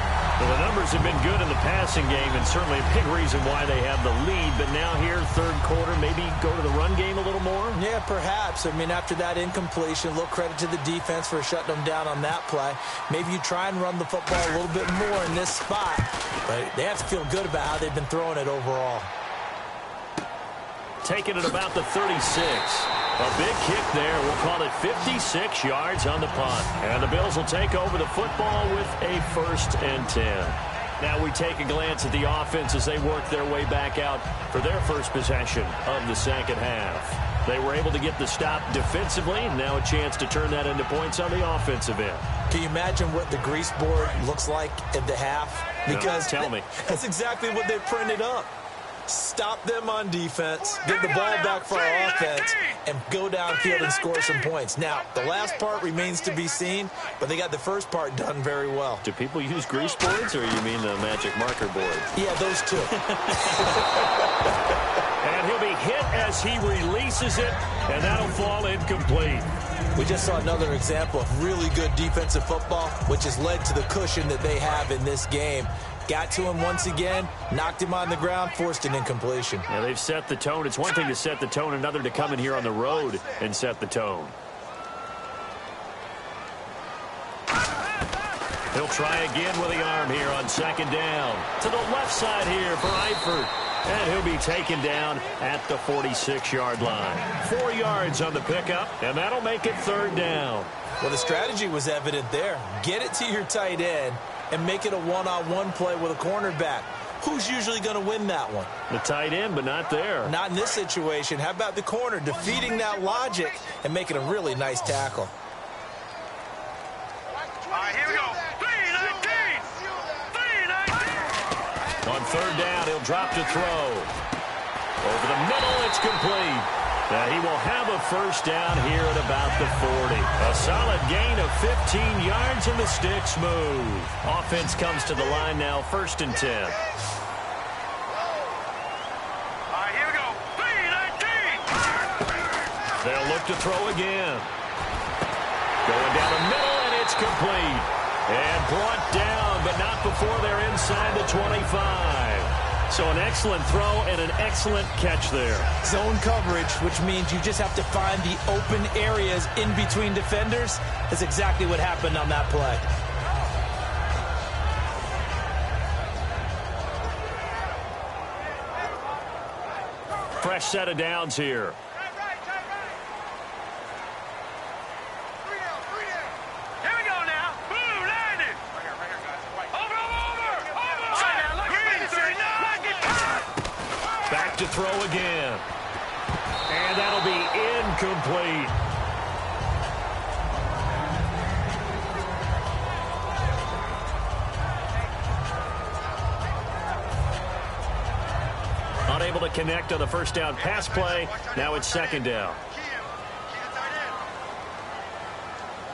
Well, the numbers have been good in the passing game, and certainly a big reason why they have the lead. But now here, 3rd quarter, maybe go to the run game a little more? Yeah, perhaps. I mean, after that incompletion, a little credit to the defense for shutting them down on that play. Maybe you try and run the football a little bit more in this spot. But they have to feel good about how they've been throwing it overall. Taking it about the 36. A big kick there. We'll call it 56 yards on the punt. And the Bills will take over the football with a 1st and 10. Now we take a glance at the offense as they work their way back out for their first possession of the second half. They were able to get the stop defensively, and now a chance to turn that into points on the offensive end. Can you imagine what the grease board looks like at the half? Because tell me. That's exactly what they printed up. Stop them on defense, get the ball back for our offense, and go downfield and score some points. Now, the last part remains to be seen, but they got the first part done very well. Do people use grease boards, or you mean the magic marker board? Yeah, those two. And he'll be hit as he releases it, and that'll fall incomplete. We just saw another example of really good defensive football, which has led to the cushion that they have in this game. Got to him once again, knocked him on the ground, forced an incompletion. Yeah, they've set the tone. It's one thing to set the tone, another to come in here on the road and set the tone. He'll try again with the arm here on 2nd down. To the left side here for Eifert. And he'll be taken down at the 46-yard line. 4 yards on the pickup, and that'll make it 3rd down. Well, the strategy was evident there. Get it to your tight end and make it a one-on-one play with a cornerback. Who's usually going to win that one? The tight end, but not there. Not in this situation. How about the corner defeating that logic and making a really nice tackle? All right, here we go. 3-19. 3-19. On third down, he'll drop to throw. Over the middle, it's complete. He will have a first down here at about the 40. A solid gain of 15 yards, and the sticks move. Offense comes to the line now, 1st and 10. All right, here we go. 3-19. They'll look to throw again. Going down the middle, and it's complete. And brought down, but not before they're inside the 25. So an excellent throw and an excellent catch there. Zone coverage, which means you just have to find the open areas in between defenders. That's exactly what happened on that play. Fresh set of downs here. To throw again. And that'll be incomplete. Unable to connect on the first down pass play. Now it's 2nd down.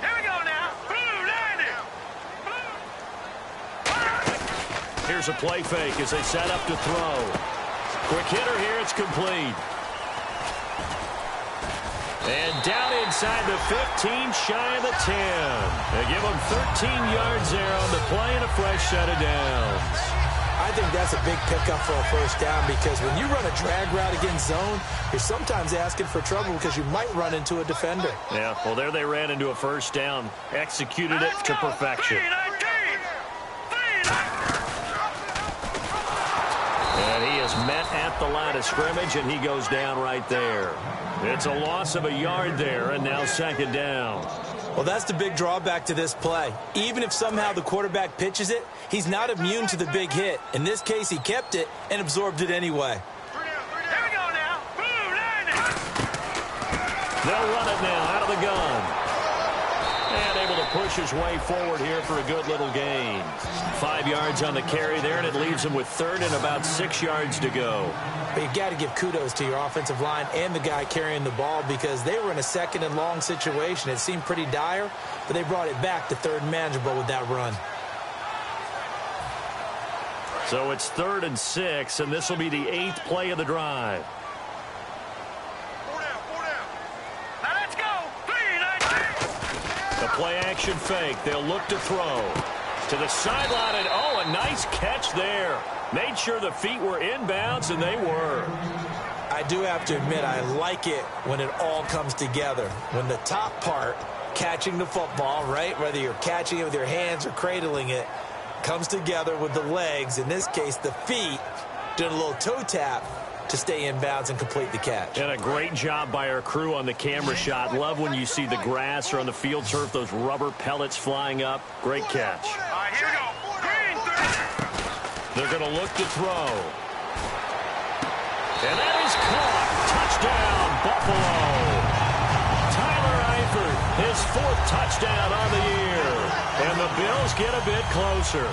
Here we go now. Here's a play fake as they set up to throw. Quick hitter here, it's complete. And down inside the 15, shy of the 10. They give them 13 yards there on the play and a fresh set of downs. I think that's a big pickup for a first down because when you run a drag route against zone, you're sometimes asking for trouble because you might run into a defender. Yeah, well, there they ran into a first down. Executed it to perfection. And he is met at the line of scrimmage, and he goes down right there. It's a loss of a yard there, and now 2nd down. Well, that's the big drawback to this play. Even if somehow the quarterback pitches it, he's not immune to the big hit. In this case, he kept it and absorbed it anyway. Here we go now. They'll run it now out of the gun. And able to push his way forward here for a good little gain. 5 yards on the carry there, and it leaves him with 3rd and about 6 yards to go. But you got to give kudos to your offensive line and the guy carrying the ball because they were in a 2nd and long situation. It seemed pretty dire, but they brought it back to 3rd and manageable with that run. So it's 3rd and 6, and this will be the 8th play of the drive. Play action fake. They'll look to throw. To the sideline, and oh, a nice catch there. Made sure the feet were inbounds, and they were. I do have to admit, I like it when it all comes together. When the top part, catching the football, right, whether you're catching it with your hands or cradling it, comes together with the legs, in this case, the feet, doing a little toe tap to stay in bounds and complete the catch. And a great job by our crew on the camera shot. Love when you see the grass or on the field turf, those rubber pellets flying up. Great catch. All right, here we go. They're going to look to throw. And that is caught. Touchdown, Buffalo. Tyler Eifert, his 4th touchdown on the year. And the Bills get a bit closer.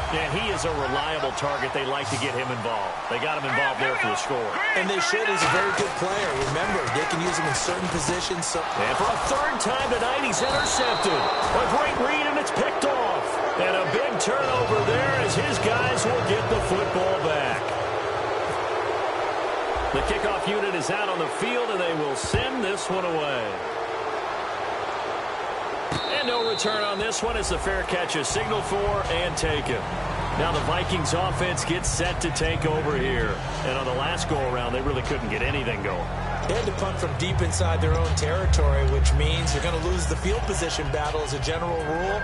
And he is a reliable target. They like to get him involved. They got him involved there for the score. And they should. He's a very good player. Remember, they can use him in certain positions. And for a 3rd time tonight, he's intercepted. A great read, and it's picked off. And a big turnover there as his guys will get the football back. The kickoff unit is out on the field, and they will send this one away. And no return on this one as the fair catch is signaled for and taken. Now the Vikings offense gets set to take over here. And on the last go-around, they really couldn't get anything going. They had to punt from deep inside their own territory, which means you're going to lose the field position battle as a general rule.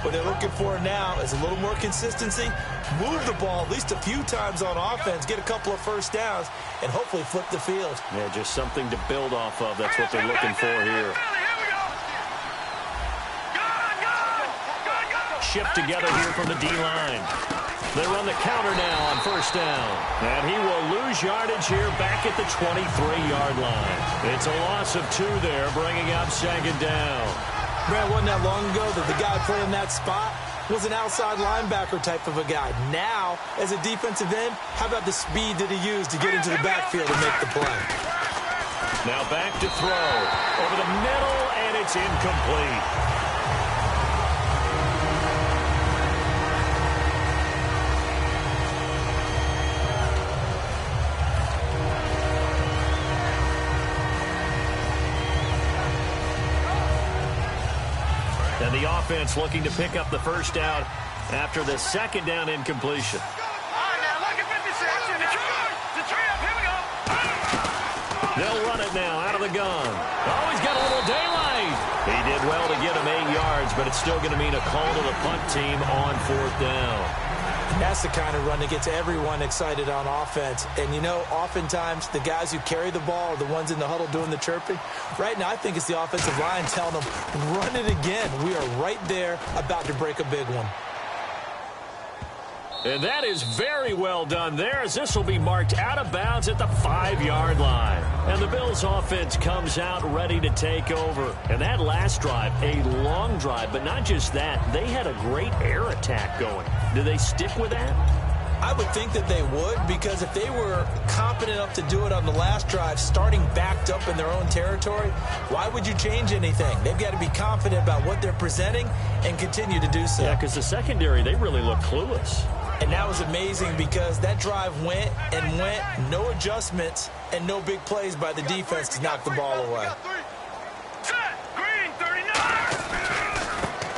What they're looking for now is a little more consistency, move the ball at least a few times on offense, get a couple of first downs, and hopefully flip the field. Yeah, just something to build off of. That's what they're looking for here. shift together here from the D-line. They run the counter now on first down. And he will lose yardage here back at the 23-yard line. It's a loss of 2 there, bringing up second down. Brad, wasn't that long ago that the guy playing that spot was an outside linebacker type of a guy. Now, as a defensive end, how about the speed that he used to get into the backfield and make the play? Now back to throw. Over the middle, and it's incomplete. And the offense looking to pick up the first down after the second down incompletion. They'll run it now out of the gun. Oh, he's got a little daylight. He did well to get him 8 yards, but it's still going to mean a call to the punt team on 4th down. That's the kind of run that gets everyone excited on offense. And, you know, oftentimes the guys who carry the ball are the ones in the huddle doing the chirping. Right now, I think it's the offensive line telling them, run it again. We are right there about to break a big one. And that is very well done there, as this will be marked out of bounds at the 5-yard line. And the Bills offense comes out ready to take over. And that last drive, a long drive, but not just that. They had a great air attack going. Do they stick with that? I would think that they would, because if they were competent enough to do it on the last drive, starting backed up in their own territory, why would you change anything? They've got to be confident about what they're presenting and continue to do so. Yeah, because the secondary, they really look clueless. And that was amazing because that drive went and went, no adjustments and no big plays by the defense to knock the ball away.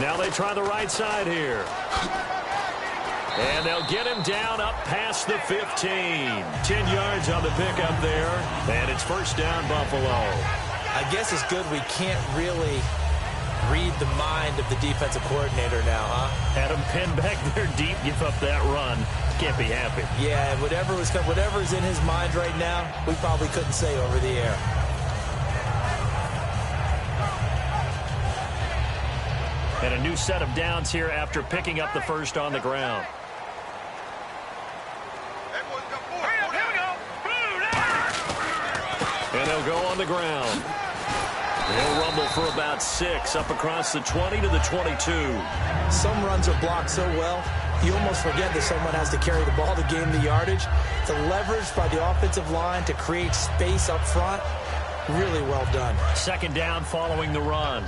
Now they try the right side here. And they'll get him down up past the 15. 10 yards on the pickup there. And it's first down, Buffalo. I guess it's good we can't really read the mind of the defensive coordinator now, huh? Had him pinned back there deep, give up that run. Can't be happy. Yeah, whatever's in his mind right now, we probably couldn't say over the air. And a new set of downs here after picking up the first on the ground. And they'll go on the ground. He'll rumble for about 6 up across the 20 to the 22. Some runs are blocked so well, you almost forget that someone has to carry the ball to gain the yardage. The leverage by the offensive line to create space up front, really well done. Second down following the run.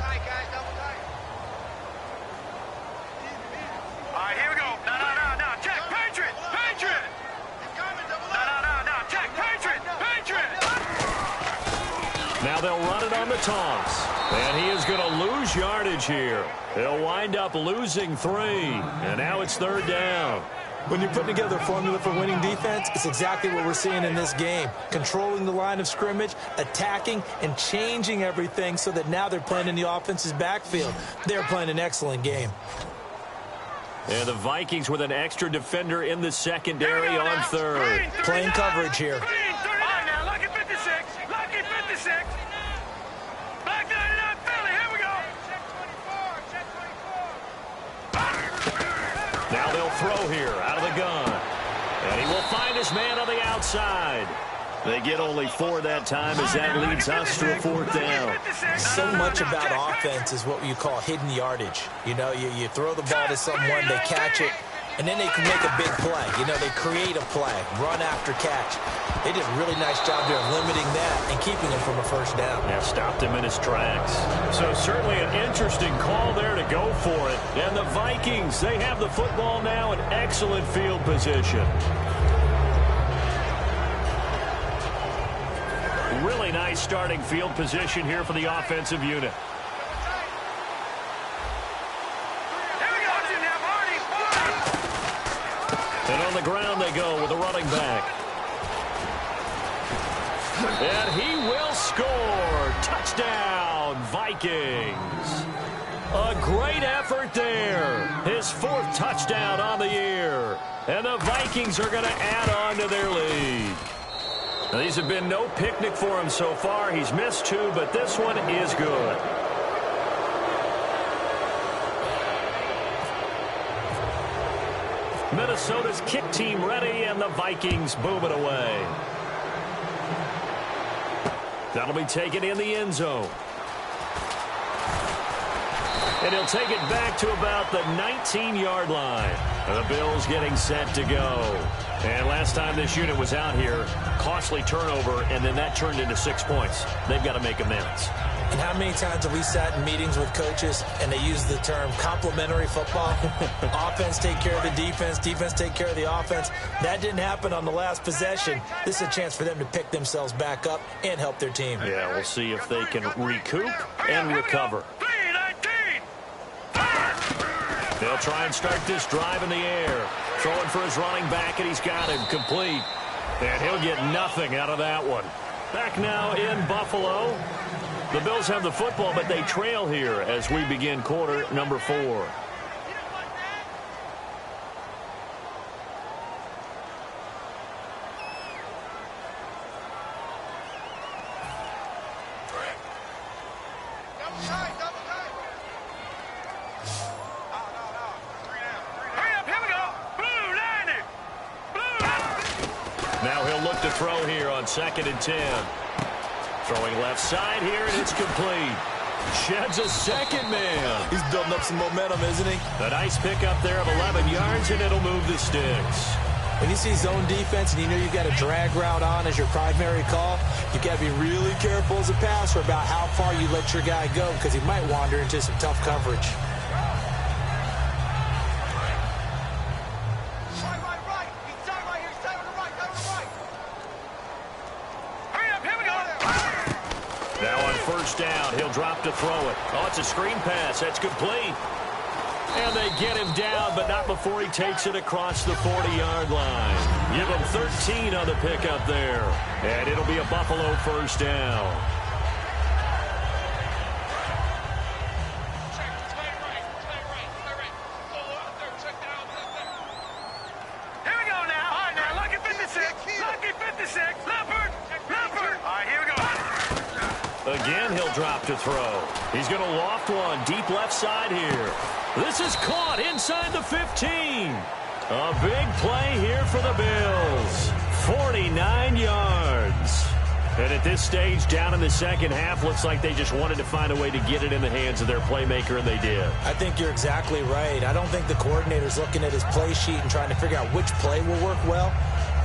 Now they'll run it on the toss. And he is going to lose yardage here. They'll wind up losing 3. And now it's third down. When you're putting together a formula for winning defense, it's exactly what we're seeing in this game. Controlling the line of scrimmage, attacking, and changing everything so that now they're playing in the offense's backfield. They're playing an excellent game. And the Vikings with an extra defender in the secondary on third. Playing coverage here. Now they'll throw here out of the gun. And he will find his man on the outside. They get only 4 that time as that leads us to a 4th down. So much about offense is what you call hidden yardage. You know, you throw the ball to someone, they catch it, and then they can make a big play. You know, they create a play, run after catch. They did a really nice job there of limiting that and keeping him from a first down. Yeah, stopped him in his tracks. So certainly an interesting call there to go for it. And the Vikings, they have the football now in excellent field position. Really nice starting field position here for the offensive unit. And on the ground they go with a running back. And he will score. Touchdown, Vikings. A great effort there. His 4th touchdown on the year. And the Vikings are going to add on to their lead. Now, these have been no picnic for him so far. He's missed 2, but this one is good. Minnesota's kick team ready, and the Vikings boom it away. That'll be taken in the end zone. And he'll take it back to about the 19-yard line. The Bills getting set to go. And last time this unit was out here, costly turnover, and then that turned into 6 points. They've got to make amends. And how many times have we sat in meetings with coaches and they use the term complementary football? Offense take care of the defense, defense take care of the offense. That didn't happen on the last possession. This is a chance for them to pick themselves back up and help their team. Yeah, we'll see if they can recoup and recover. They'll try and start this drive in the air. Throwing for his running back, and he's got him complete. And he'll get nothing out of that one. Back now in Buffalo. The Bills have the football, but they trail here as we begin quarter number 4. Now he'll look to throw here on 2nd and 10. Throwing left side here, and it's complete. Sheds a second man. He's building up some momentum, isn't he? A nice pickup there of 11 yards, and it'll move the sticks. When you see zone defense and you know you've got a drag route on as your primary call, you've got to be really careful as a passer about how far you let your guy go because he might wander into some tough coverage. First down. He'll drop to throw it. Oh, it's a screen pass. That's complete. And they get him down, but not before he takes it across the 40-yard line. Give him 13 on the pickup there. And it'll be a Buffalo first down. Here we go now. All right, now, lucky 56. Lucky 56. Leopard. All right, here we go. Again, he'll drop to throw. He's going to loft one deep left side here. This is caught inside the 15. A big play here for the Bills. 49 yards. And at this stage, down in the second half, looks like they just wanted to find a way to get it in the hands of their playmaker, and they did. I think you're exactly right. I don't think the coordinator's looking at his play sheet and trying to figure out which play will work well.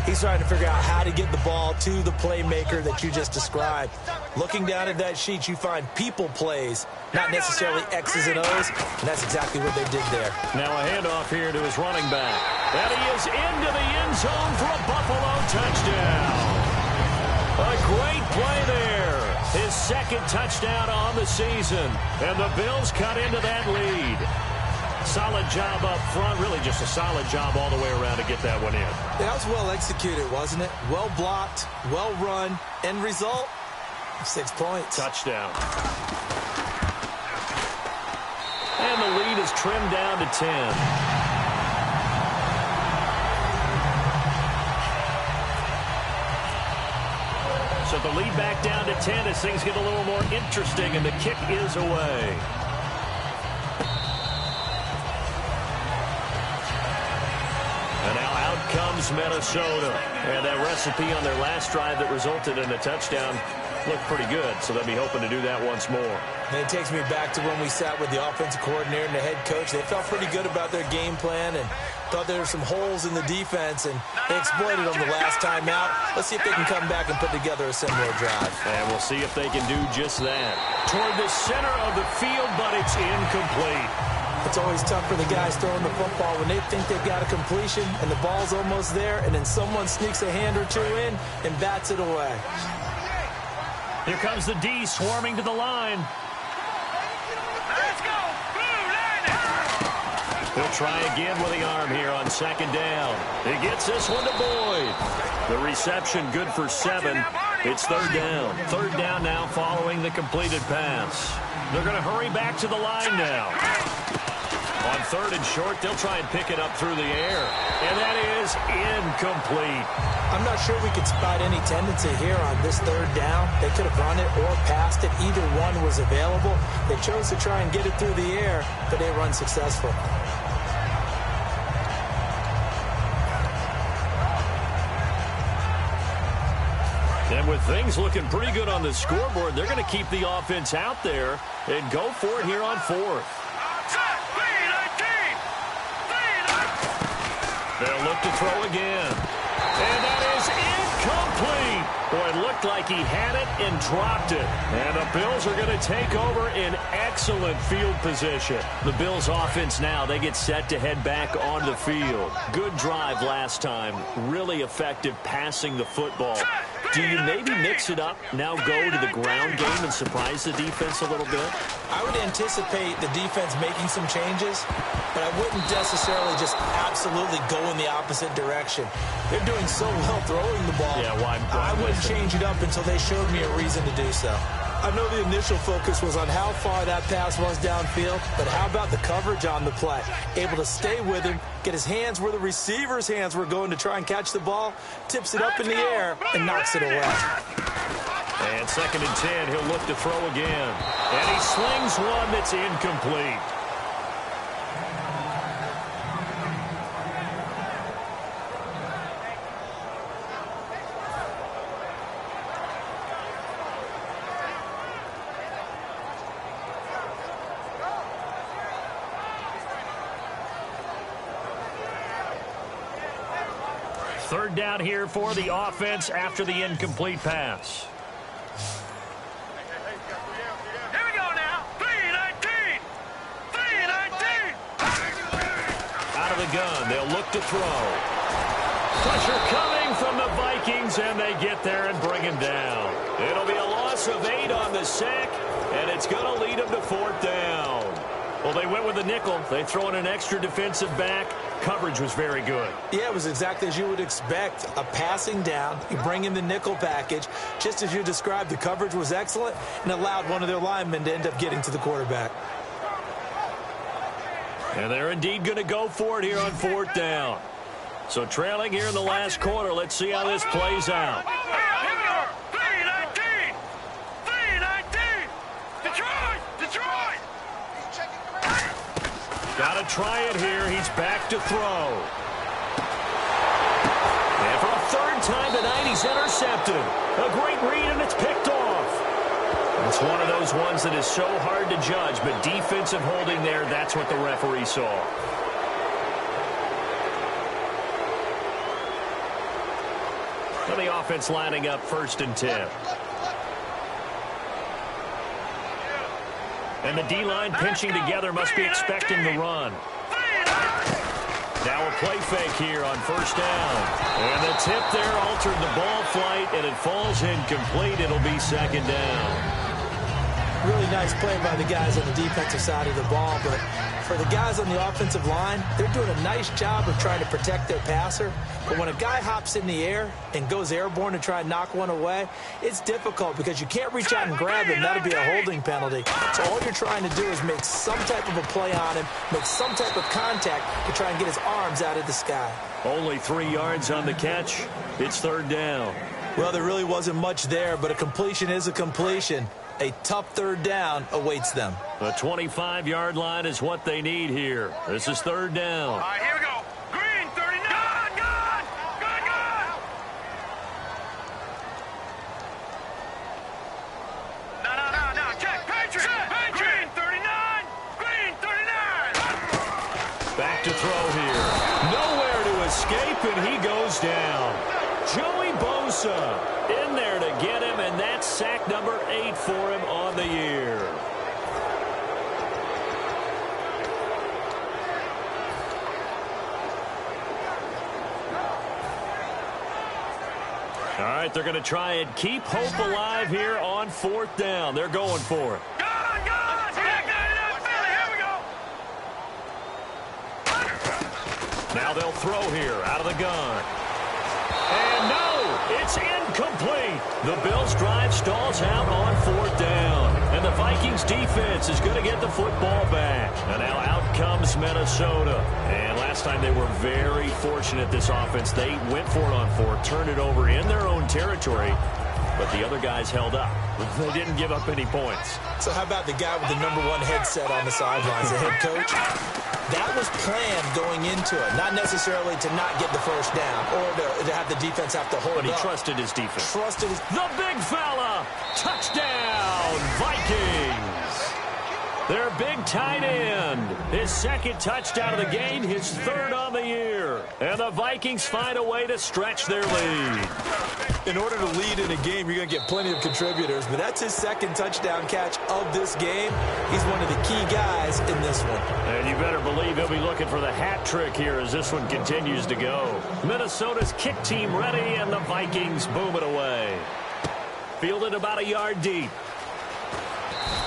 He's trying to figure out how to get the ball to the playmaker that you just described. Looking down at that sheet, you find people plays, not necessarily X's and O's, and that's exactly what they did there. Now a handoff here to his running back. And he is into the end zone for a Buffalo touchdown. A great play there. His second touchdown on the season. And the Bills cut into that lead. Solid job up front. Really just a solid job all the way around to get that one in. That was well executed, wasn't it? Well blocked, well run. End result, 6 points. Touchdown. And the lead is trimmed down to 10. So the lead back down to 10 as things get a little more interesting, and the kick is away. And now out comes Minnesota. And that recipe on their last drive that resulted in a touchdown looked pretty good, so they'll be hoping to do that once more. And it takes me back to when we sat with the offensive coordinator and the head coach. They felt pretty good about their game plan and thought there were some holes in the defense, and they exploited them the last time out. Let's see if they can come back and put together a similar drive. And we'll see if they can do just that. Toward the center of the field, but it's incomplete. It's always tough for the guys throwing the football when they think they've got a completion and the ball's almost there, and then someone sneaks a hand or two in and bats it away. Here comes the D swarming to the line. Let's go. Blue line. He'll try again with the arm here on second down. He gets this one to Boyd. The reception good for 7. It's third down. Third down now following the completed pass. They're going to hurry back to the line now. On third and short, they'll try and pick it up through the air. And that is incomplete. I'm not sure we could spot any tendency here on this third down. They could have run it or passed it. Either one was available. They chose to try and get it through the air, but they were unsuccessful. And with things looking pretty good on the scoreboard, they're going to keep the offense out there and go for it here on fourth. They'll look to throw again. And that is incomplete. Boy, it looked like he had it and dropped it. And the Bills are going to take over in excellent field position. The Bills offense now, they get set to head back onto the field. Good drive last time. Really effective passing the football. Do you maybe mix it up, now go to the ground game and surprise the defense a little bit? I would anticipate the defense making some changes, but I wouldn't necessarily just absolutely go in the opposite direction. They're doing so well throwing the ball. Yeah, why I wouldn't change it up until they showed me a reason to do so. I know the initial focus was on how far that pass was downfield, but how about the coverage on the play? Able to stay with him, get his hands where the receiver's hands were going to try and catch the ball, tips it up in the air, and knocks it away. And 2nd and 10, he'll look to throw again. And he slings one that's incomplete. Third down here for the offense after the incomplete pass. Here we go now. 3-19. 3-19. Out of the gun, they'll look to throw. Pressure coming from the Vikings, and they get there and bring him down. It'll be a loss of 8 on the sack, and it's going to lead them to 4th down. Well, they went with a nickel. They throw in an extra defensive back. Coverage was very good. Yeah, it was exactly as you would expect. A passing down. You bring in the nickel package. Just as you described, the coverage was excellent and allowed one of their linemen to end up getting to the quarterback. And they're indeed going to go for it here on 4th down. So trailing here in the last quarter. Let's see how this plays out. Got to try it here. He's back to throw. And for a 3rd time tonight, he's intercepted. A great read, and it's picked off. It's one of those ones that is so hard to judge, but defensive holding there, that's what the referee saw. And the offense lining up 1st and 10. And the D-line pinching together, must be expecting the run. Now a play fake here on 1st down. And the tip there altered the ball flight, and it falls incomplete. It'll be 2nd down. Really nice play by the guys on the defensive side of the ball, but for the guys on the offensive line, they're doing a nice job of trying to protect their passer. But when a guy hops in the air and goes airborne to try and knock one away, it's difficult because you can't reach out and grab him. That'll be a holding penalty. So all you're trying to do is make some type of a play on him, make some type of contact to try and get his arms out of the sky. Only 3 yards on the catch. It's 3rd down. Well, there really wasn't much there, but a completion is a completion. A tough 3rd down awaits them. The 25-yard line is what they need here. This is 3rd down. All right, here we go. Green, 39. Gone. No. Check. Patriot. Green, 39. Green, 39. Back to throw here. Nowhere to escape, and he goes down. Joey Bosa in there to get him, and that's sack number 8 for him on the year. All right, they're going to try and keep hope alive here on 4th down. They're going for it. Gone. Here we go. Now they'll throw here out of the gun. And no, it's incomplete. The Bills' drive stalls out on 4th down. And the Vikings defense is going to get the football back. And now out comes Minnesota. And last time they were very fortunate, this offense. They went for it on 4th, turned it over in their own territory. but the other guys held up. They didn't give up any points. So how about the guy with the #1 headset on the sidelines, the head coach? That was planned going into it, not necessarily to not get the first down or to have the defense have to hold But he up. trusted his defense. Trusted his... The big fella! Touchdown, Vikings! Their big tight end. His second touchdown of the game, his third on the year. And the Vikings find a way to stretch their lead. In order to lead in a game, you're going to get plenty of contributors, but that's his second touchdown catch of this game. He's one of the key guys in this one. And you better believe he'll be looking for the hat trick here as this one continues to go. Minnesota's kick team ready, and the Vikings boom it away. Fielded about a yard deep.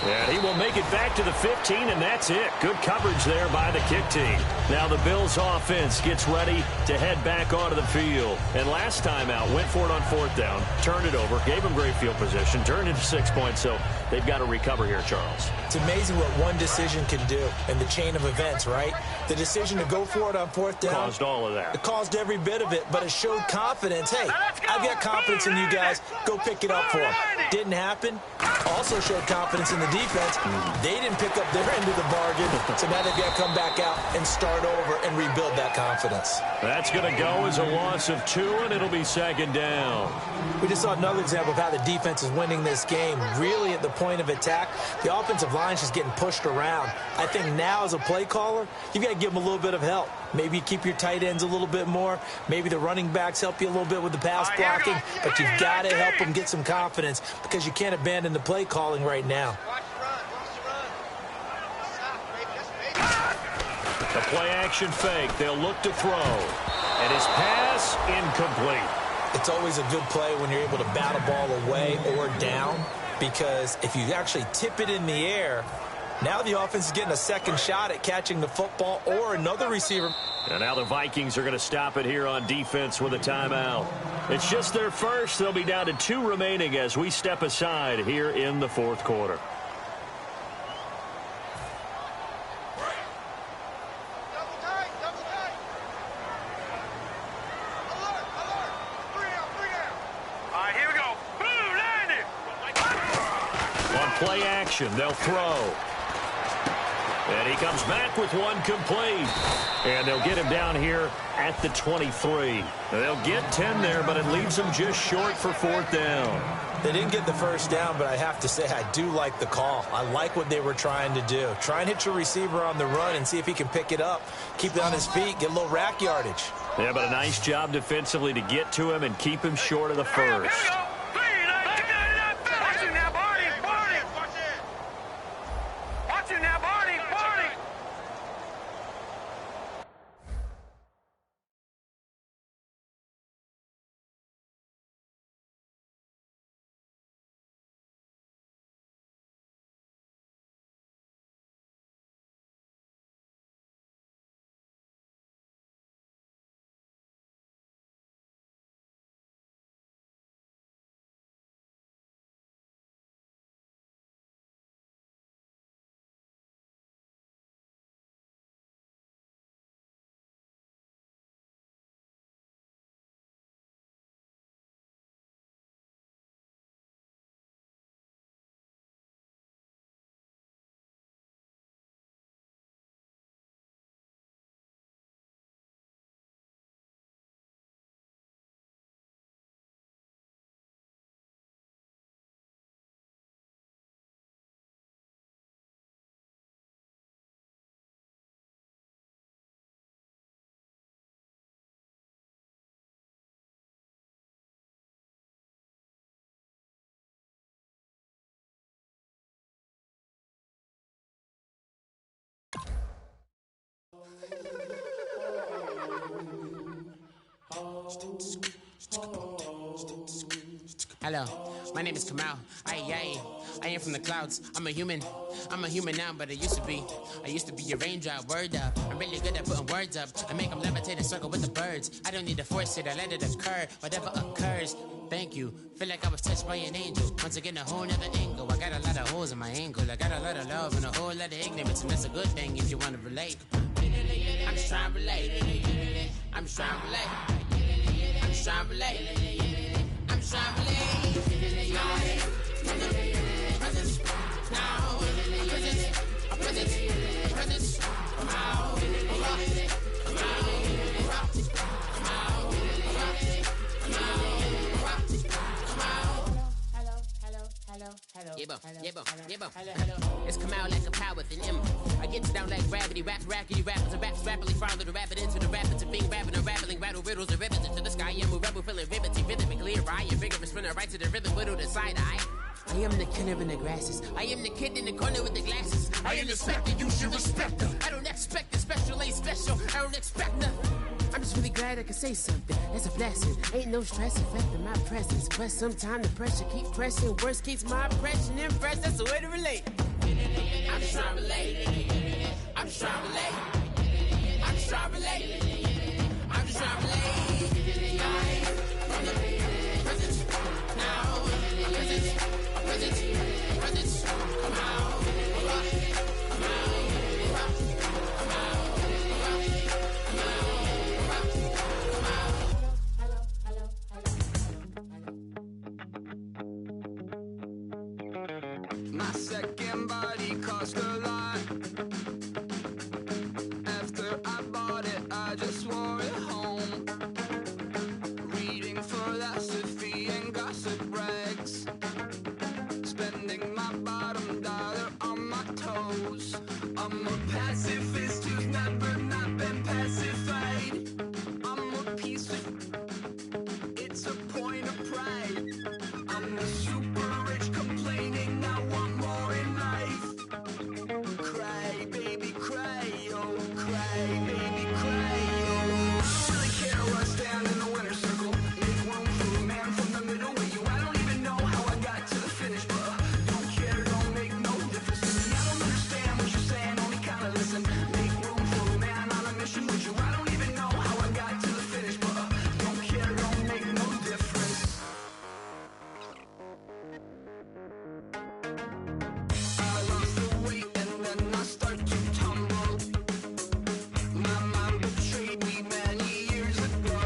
And he will make it back to the 15, and that's it. Good coverage there by the kick team. Now the Bills' offense gets ready to head back onto the field. And last time out, went for it on 4th down, turned it over, gave them great field position, turned into 6 points, so they've got to recover here, Charles. It's amazing what one decision can do in the chain of events, right? The decision to go for it on 4th down. Caused all of that. It caused every bit of it, but it showed confidence. Hey, I've got confidence in you guys. Go pick it up for them. Didn't happen. Also showed confidence in the defense. They didn't pick up their end of the bargain, so now they've got to come back out and start over and rebuild that confidence. That's going to go as a loss of 2, and it'll be 2nd down. We just saw another example of how the defense is winning this game. Really at the point of attack, the offensive line is just getting pushed around. I think now as a play caller, you've got to give them a little bit of help. Maybe you keep your tight ends a little bit more. Maybe the running backs help you a little bit with the pass blocking. But you've got to help them get some confidence because you can't abandon the play calling right now. The play-action fake. They'll look to throw. And his pass incomplete. It's always a good play when you're able to bat a ball away or down, because if you actually tip it in the air, now the offense is getting a second shot at catching the football or another receiver. And now the Vikings are going to stop it here on defense with a timeout. It's just their first. They'll be down to 2 remaining as we step aside here in the 4th quarter. Play action, they'll throw. And he comes back with one complete. And they'll get him down here at the 23. They'll get 10 there, but it leaves them just short for 4th down. They didn't get the first down, but I have to say I do like the call. I like what they were trying to do. Try and hit your receiver on the run and see if he can pick it up. Keep it on his feet, get a little rack yardage. Yeah, but a nice job defensively to get to him and keep him short of the first. Hello, my name is Kamal. I am from the clouds. I'm a human now, but I used to be a raindrop. Word up, I'm really good at putting words up. I make them levitate and circle with the birds. I don't need to force it, I let it occur. Whatever occurs, thank you. Feel like I was touched by an angel. Once again, a whole nother angle. I got a lot of holes in my angle. I got a lot of love and a whole lot of ignorance, and that's a good thing if you want to relate. I'm just trying to relate. I'm just trying to relate. I'm just trying to relate. I'm just trying to relate. It's come out like a power within M. I get down like gravity, rackety rappers and raps rapidly follow the rapid into the rapids and being rapping and rattling, rattle riddles and rivets into the sky. I'm a rebel feeling riveting, rhythmic, clear eye, and vigorous, spinning right to the rhythm, widow the side eye. I am the killer in the grasses. I am the kid in the corner with the glasses. I am the specter, you should respect her. I don't expect the special, ain't special. I don't expect nothing. I'm just really glad I can say something. That's a blessing. Ain't no stress affecting my presence. But sometimes the pressure keeps pressing. Worst keeps my impression impressed. That's the way to relate. I'm just trying to relate. I'm just trying to relate. I'm just trying to relate. I'm just trying to relate. From the present now. Present, come out. My second body cost a lot. After I bought it, I just wore it home. Reading philosophy and gossip rags. Spending my bottom dollar on my toes. I'm a pacifist who's never not been pacified. I'm a piece of... It's a point of pride. I'm the super rich complaining I want more in life. Cry, baby, cry, oh, cry, baby, cry, oh. I don't really care what's down in the winner's circle. Make room for a man from the middle with you. I don't even know how I got to the finish, but don't care, don't make no difference to me. I don't understand what you're saying, only kinda listen. Make room for a man on a mission with you. I don't even know how I got to the finish, but don't care, don't make no difference. I lost the weight and then I start to tumble. My mind betrayed me many years ago.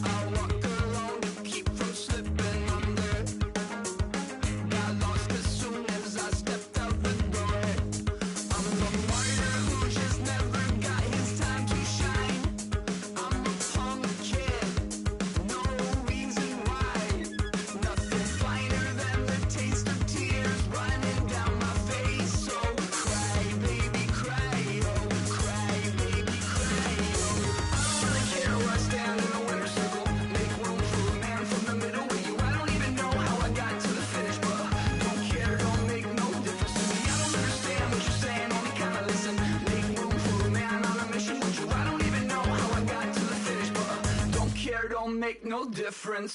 I walk alone to keep from slipping under. Got lost as soon as I stepped out the door. I'm the martyr who just never got his time to shine. I'm a punk kid, no reason why. Nothing finer than the taste of tears running down my face. So cry, baby, cry, oh, cry, baby, cry, oh. I don't really care what's down in the winner's circle. Make room for a man from the middle with you. I don't even know how I got to the finish, but don't care, don't make no difference to me. I don't understand what you're saying, only kinda listen. Make room for a man on a mission with you. I don't even know how I got to the finish, but don't care, don't make no difference.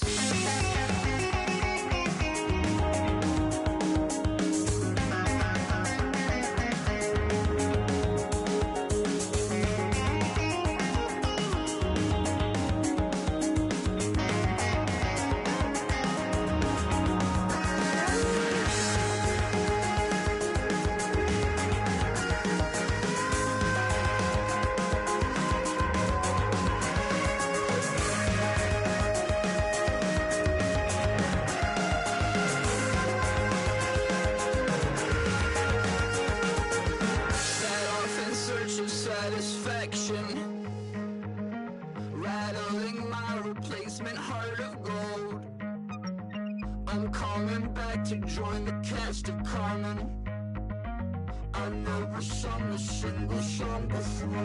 Set off in search of satisfaction, rattling my replacement heart of gold. I'm coming back to join the cast of Carmen. I never sung a single song before. I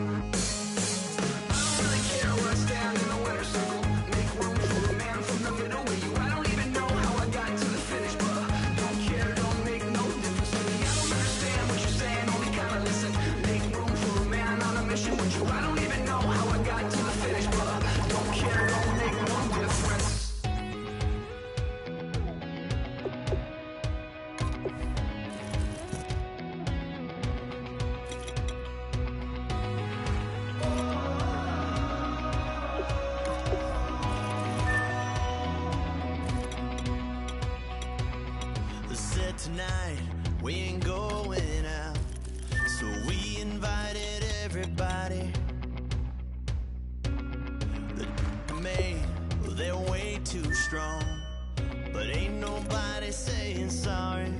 don't really care what's down in the winner's circle. Make room for a man from the middle with you. I don't even know how I got to the finish, but don't care, don't make no difference to me. I don't understand what you're saying, only kinda listen. Make room for a man on a mission with you. I don't even know how I got to the finish, but don't care, don't make no difference. Said tonight we ain't going out, so we invited everybody. The made, well, they're way too strong, but ain't nobody saying sorry.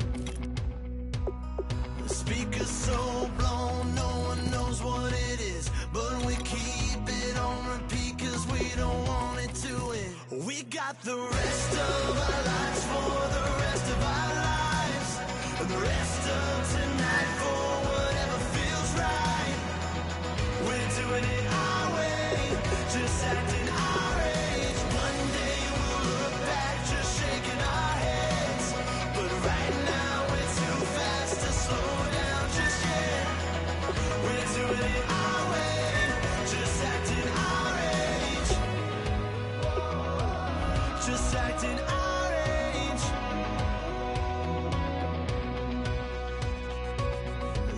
The speaker's so blown, no one knows what it is, but we keep it on repeat 'cause we don't want it to end. We got got the rest of our lives for the rest of our lives, and the rest of tonight for whatever feels right. We're doing it our way, just acting our age. One day we'll look back just shaking our heads, but right now we're too fast to slow down just yet. We're doing it our way, just acting our age, just acting our age.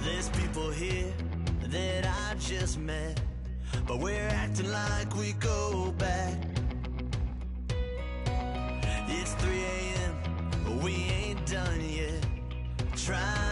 There's people here that I just met, but we're acting like we go back. It's 3 a.m., we ain't done yet. Try